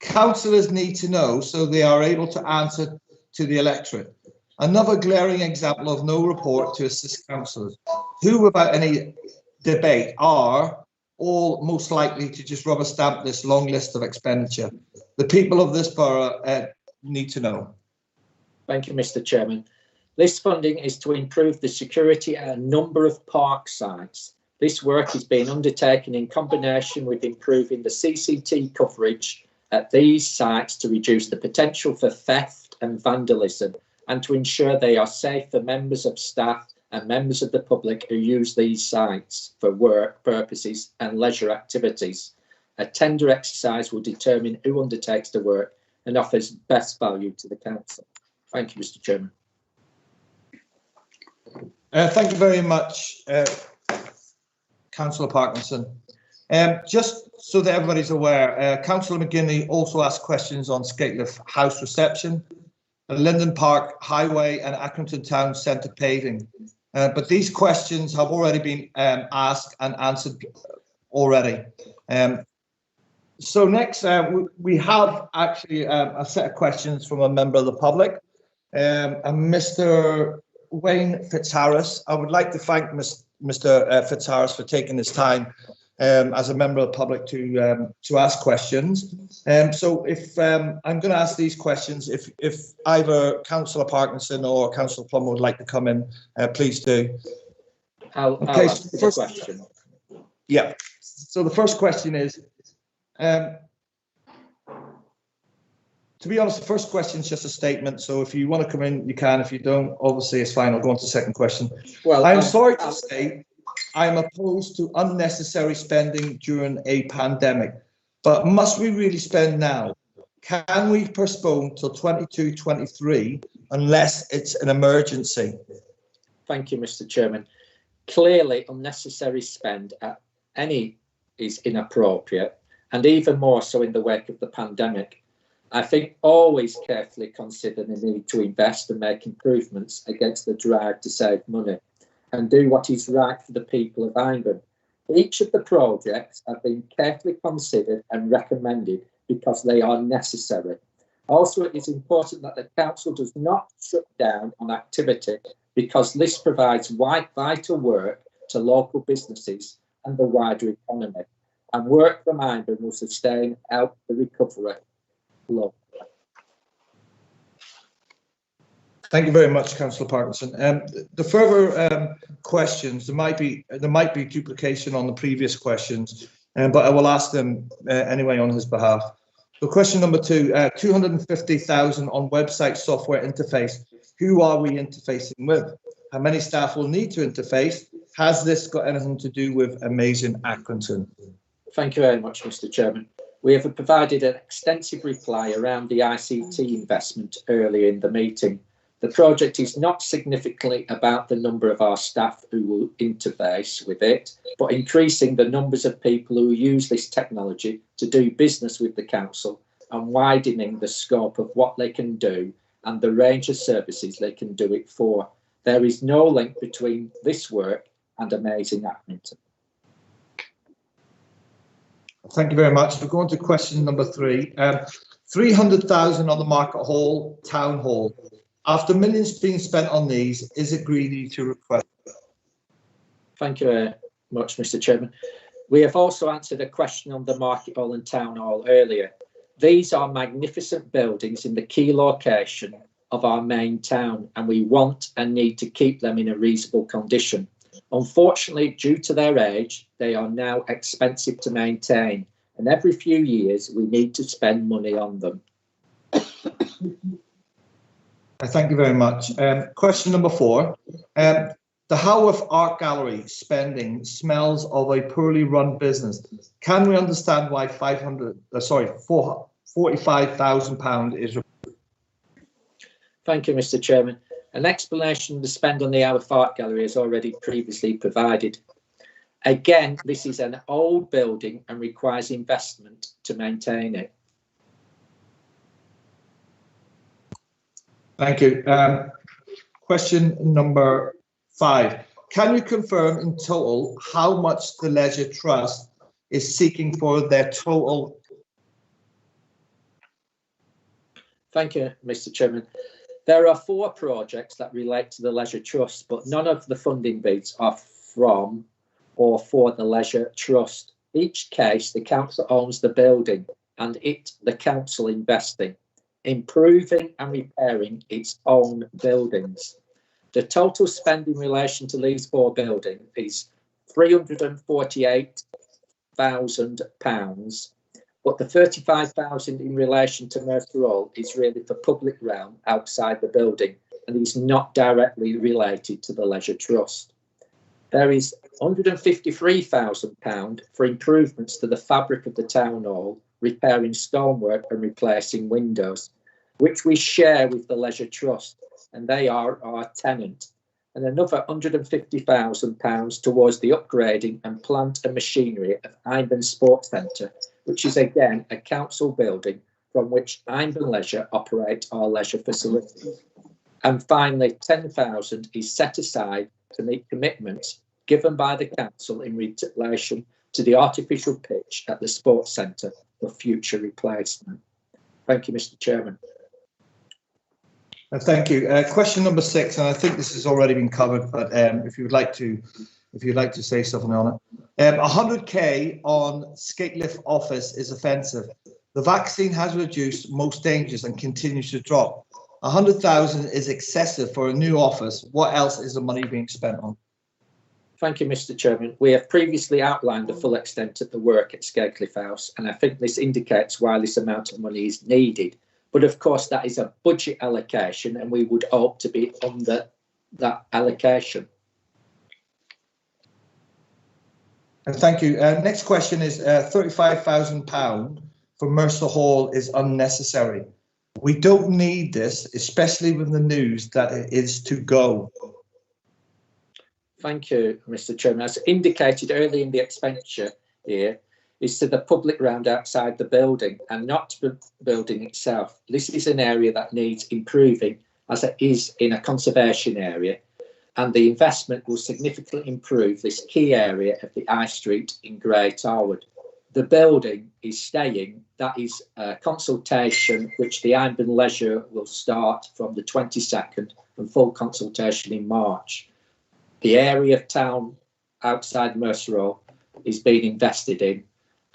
Councillors need to know so they are able to answer to the electorate. Another glaring example of no report to assist councillors, who without any debate are all most likely to just rubber stamp this long list of expenditure. The people of this borough need to know. Thank you, Mr. Chairman. This funding is to improve the security at a number of park sites. This work is being undertaken in combination with improving the CCTV coverage at these sites to reduce the potential for theft and vandalism, and to ensure they are safe for members of staff and members of the public who use these sites for work purposes and leisure activities. A tender exercise will determine who undertakes the work and offers best value to the council. Thank you, Mr. Chairman. Thank you very much, Councillor Parkinson. Just so that everybody's aware, Councillor McGinley also asked questions on Scateliff House reception, Linden Park Highway and Accrington Town Centre paving. But these questions have already been asked and answered already. So next, we have actually a set of questions from a member of the public. And Mr. Wayne Fitzharris, I would like to thank Mr. Fitzharris for taking this time as a member of the public to ask questions. So if I'm going to ask these questions, if either Councillor Parkinson or Councillor Plummer would like to come in, please do. I'll ask the question. Yeah. So the first question is, to be honest, the first question is just a statement. So if you want to come in, you can. If you don't, obviously it's fine. I'll go on to the second question. Well, I'm sorry to say I'm opposed to unnecessary spending during a pandemic, but must we really spend now? Can we postpone till 22-23 unless it's an emergency? Thank you, Mr. Chairman. Clearly, unnecessary spend at any is inappropriate, and even more so in the wake of the pandemic. I think always carefully consider the need to invest and make improvements against the drive to save money and do what is right for the people of Hyndburn. Each of the projects have been carefully considered and recommended because they are necessary. Also, it is important that the council does not shut down on activity because this provides vital work to local businesses and the wider economy. And work from Hyndburn will sustain out the recovery. Locally. Thank you very much, Councillor Parkinson. The further questions, there might be duplication on the previous questions, but I will ask them anyway on his behalf. So question number 2, 250,000 on website software interface. Who are we interfacing with? How many staff will need to interface? Has this got anything to do with Amazing Accrington? Thank you very much, Mr. Chairman. We have provided an extensive reply around the ICT investment earlier in the meeting. The project is not significantly about the number of our staff who will interface with it, but increasing the numbers of people who use this technology to do business with the council and widening the scope of what they can do and the range of services they can do it for. There is no link between this work and Amazing Accrington. Thank you very much. We're going to question number 3. 300,000 on the Market Hall, Town Hall. After millions being spent on these, is it greedy to request? Thank you very much, Mr. Chairman. We have also answered a question on the Market Hall and Town Hall earlier. These are magnificent buildings in the key location of our main town, and we want and need to keep them in a reasonable condition. Unfortunately, due to their age, they are now expensive to maintain, and every few years we need to spend money on them. Thank you very much. Question number 4. The Haworth Art Gallery spending smells of a poorly run business. Can we understand why £45,000 is? Thank you, Mr. Chairman. An explanation of the spend on the Haworth Art Gallery is already previously provided. Again, this is an old building and requires investment to maintain it. Thank you. Question number 5. Can you confirm in total how much the Leisure Trust is seeking for their total? Thank you, Mr. Chairman. There are 4 projects that relate to the Leisure Trust, but none of the funding bids are from or for the Leisure Trust. Each case, the council owns the building and the council investing, improving and repairing its own buildings. The total spend in relation to these 4 buildings is £348,000, but the £35,000 in relation to Mercer Hall is really for public realm outside the building and is not directly related to the Leisure Trust. There is £153,000 for improvements to the fabric of the town hall, repairing stonework and replacing windows, which we share with the Leisure Trust, and they are our tenant, and another £150,000 towards the upgrading and plant and machinery of Hyndburn Sports Centre, which is again a council building from which Hyndburn Leisure operate our leisure facilities. And finally, £10,000 is set aside to meet commitments given by the council in relation to the artificial pitch at the sports centre for future replacement. Thank you, Mr. Chairman. Thank you. Question number 6, and I think this has already been covered, but if you'd like to say something on it. 100k on Skatelift office is offensive. The vaccine has reduced, most dangerous, and continues to drop. 100,000 is excessive for a new office. What else is the money being spent on? Thank you, Mr. Chairman. We have previously outlined the full extent of the work at Skatelift House, and I think this indicates why this amount of money is needed. But of course, that is a budget allocation, and we would hope to be under that allocation. Thank you. Next question is £35,000 for Mercer Hall is unnecessary. We don't need this, especially with the news that it is to go. Thank you, Mr. Chairman. As indicated early in the expenditure here, is to the public round outside the building and not to the building itself. This is an area that needs improving as it is in a conservation area, and the investment will significantly improve this key area of the High Street in Great Harwood. The building is staying. That is a consultation which the Hyndburn Leisure will start from the 22nd and full consultation in March. The area of town outside Mercer Hall is being invested in,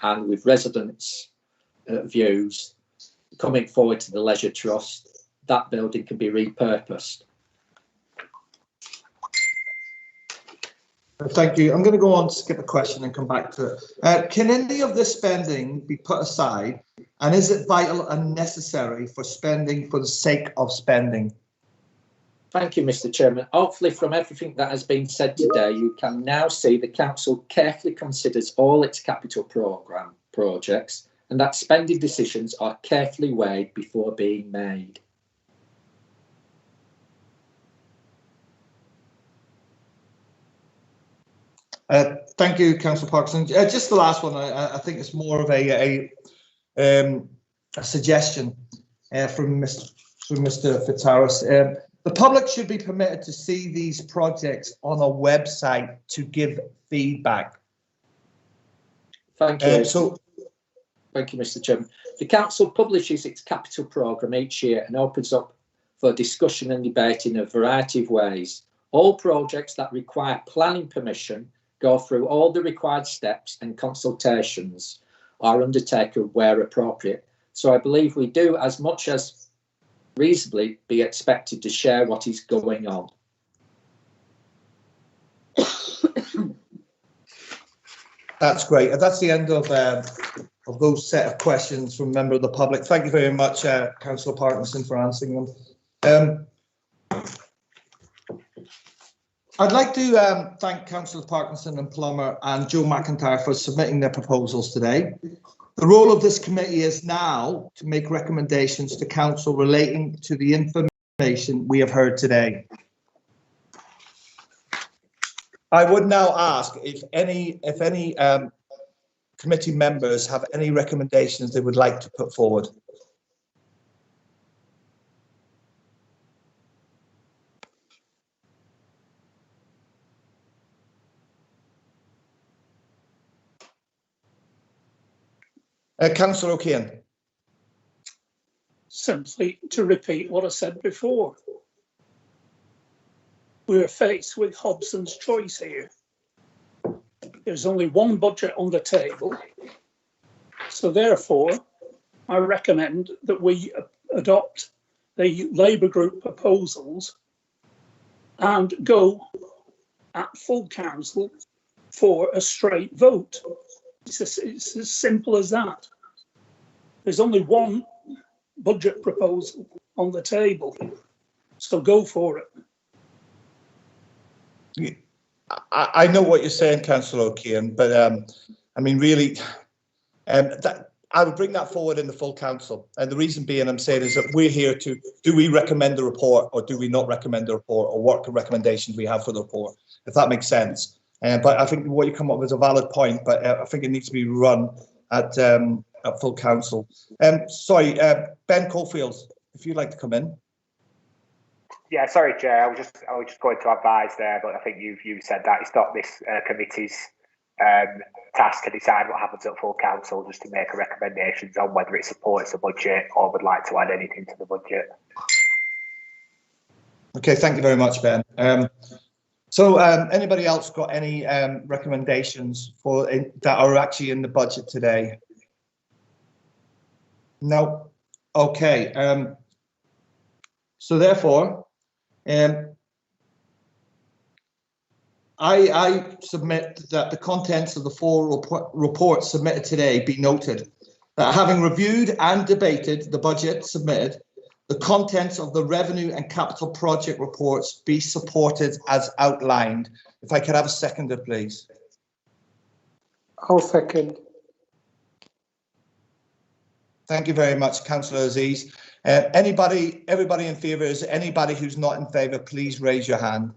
and with residents' views coming forward to the Leisure Trust, that building can be repurposed. Thank you. I'm going to go on to skip a question and come back to it. Can any of this spending be put aside, and is it vital and necessary for spending for the sake of spending? Thank you, Mr. Chairman. Hopefully, from everything that has been said today, you can now see the council carefully considers all its capital programme projects, and that spending decisions are carefully weighed before being made. Thank you, Councillor Parkinson. Just the last one. I think it's more of a suggestion from Mr. Fitzharris. The public should be permitted to see these projects on a website to give feedback. Thank you. Thank you, Mr. Chairman. The council publishes its capital programme each year and opens up for discussion and debate in a variety of ways. All projects that require planning permission go through all the required steps and consultations are undertaken where appropriate. So I believe we do as much as reasonably be expected to share what is going on. That's great. And that's the end of those set of questions from a member of the public. Thank you very much, Councillor Parkinson, for answering them. I'd like to thank Councillors Parkinson and Plummer and Joe McIntyre for submitting their proposals today. The role of this committee is now to make recommendations to Council relating to the information we have heard today. I would now ask if any committee members have any recommendations they would like to put forward. Councillor O'Kane. Simply to repeat what I said before. We're faced with Hobson's choice here. There's only one budget on the table. So therefore, I recommend that we adopt the Labour Group proposals and go at full council for a straight vote. It's as simple as that. There's only one budget proposal on the table, so go for it. I know what you're saying, Councillor O'Kane, but I mean, really, I would bring that forward in the full council. And the reason being I'm saying is that we're here to, do we recommend the report or do we not recommend the report, or what recommendations we have for the report, if that makes sense. But I think what you come up with is a valid point, but I think it needs to be run at full council. Sorry, Ben Caulfield, if you'd like to come in. Yeah, sorry, Chair. I was just going to advise there, but I think you've said that it's not this committee's task to decide what happens at full council, just to make recommendations on whether it supports the budget or would like to add anything to the budget. Okay, thank you very much, Ben. So anybody else got any recommendations for that are actually in the budget today? No. Okay. So therefore, I submit that the contents of the four reports submitted today be noted. That having reviewed and debated the budget submitted, the contents of the revenue and capital project reports be supported as outlined. If I could have a seconder, please. I'll second. Thank you very much, Councillor Aziz. Everybody in favour? Is there anybody who's not in favour? Please raise your hand.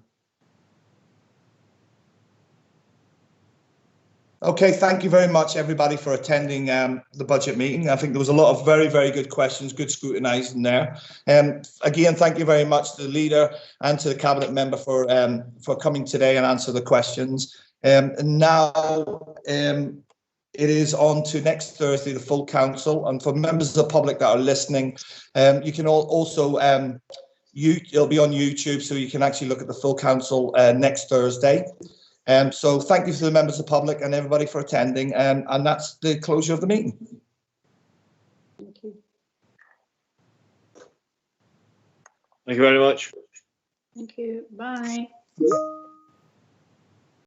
Okay, thank you very much, everybody, for attending the budget meeting. I think there was a lot of very, very good questions, good scrutinising there. Again, thank you very much to the leader and to the cabinet member for coming today and answer the questions. And now it is on to next Thursday, the full council, and for members of the public that are listening, you can also it'll be on YouTube, so you can actually look at the full council next Thursday. So thank you to the members of the public and everybody for attending, and that's the closure of the meeting. Thank you. Thank you very much. Thank you. Bye.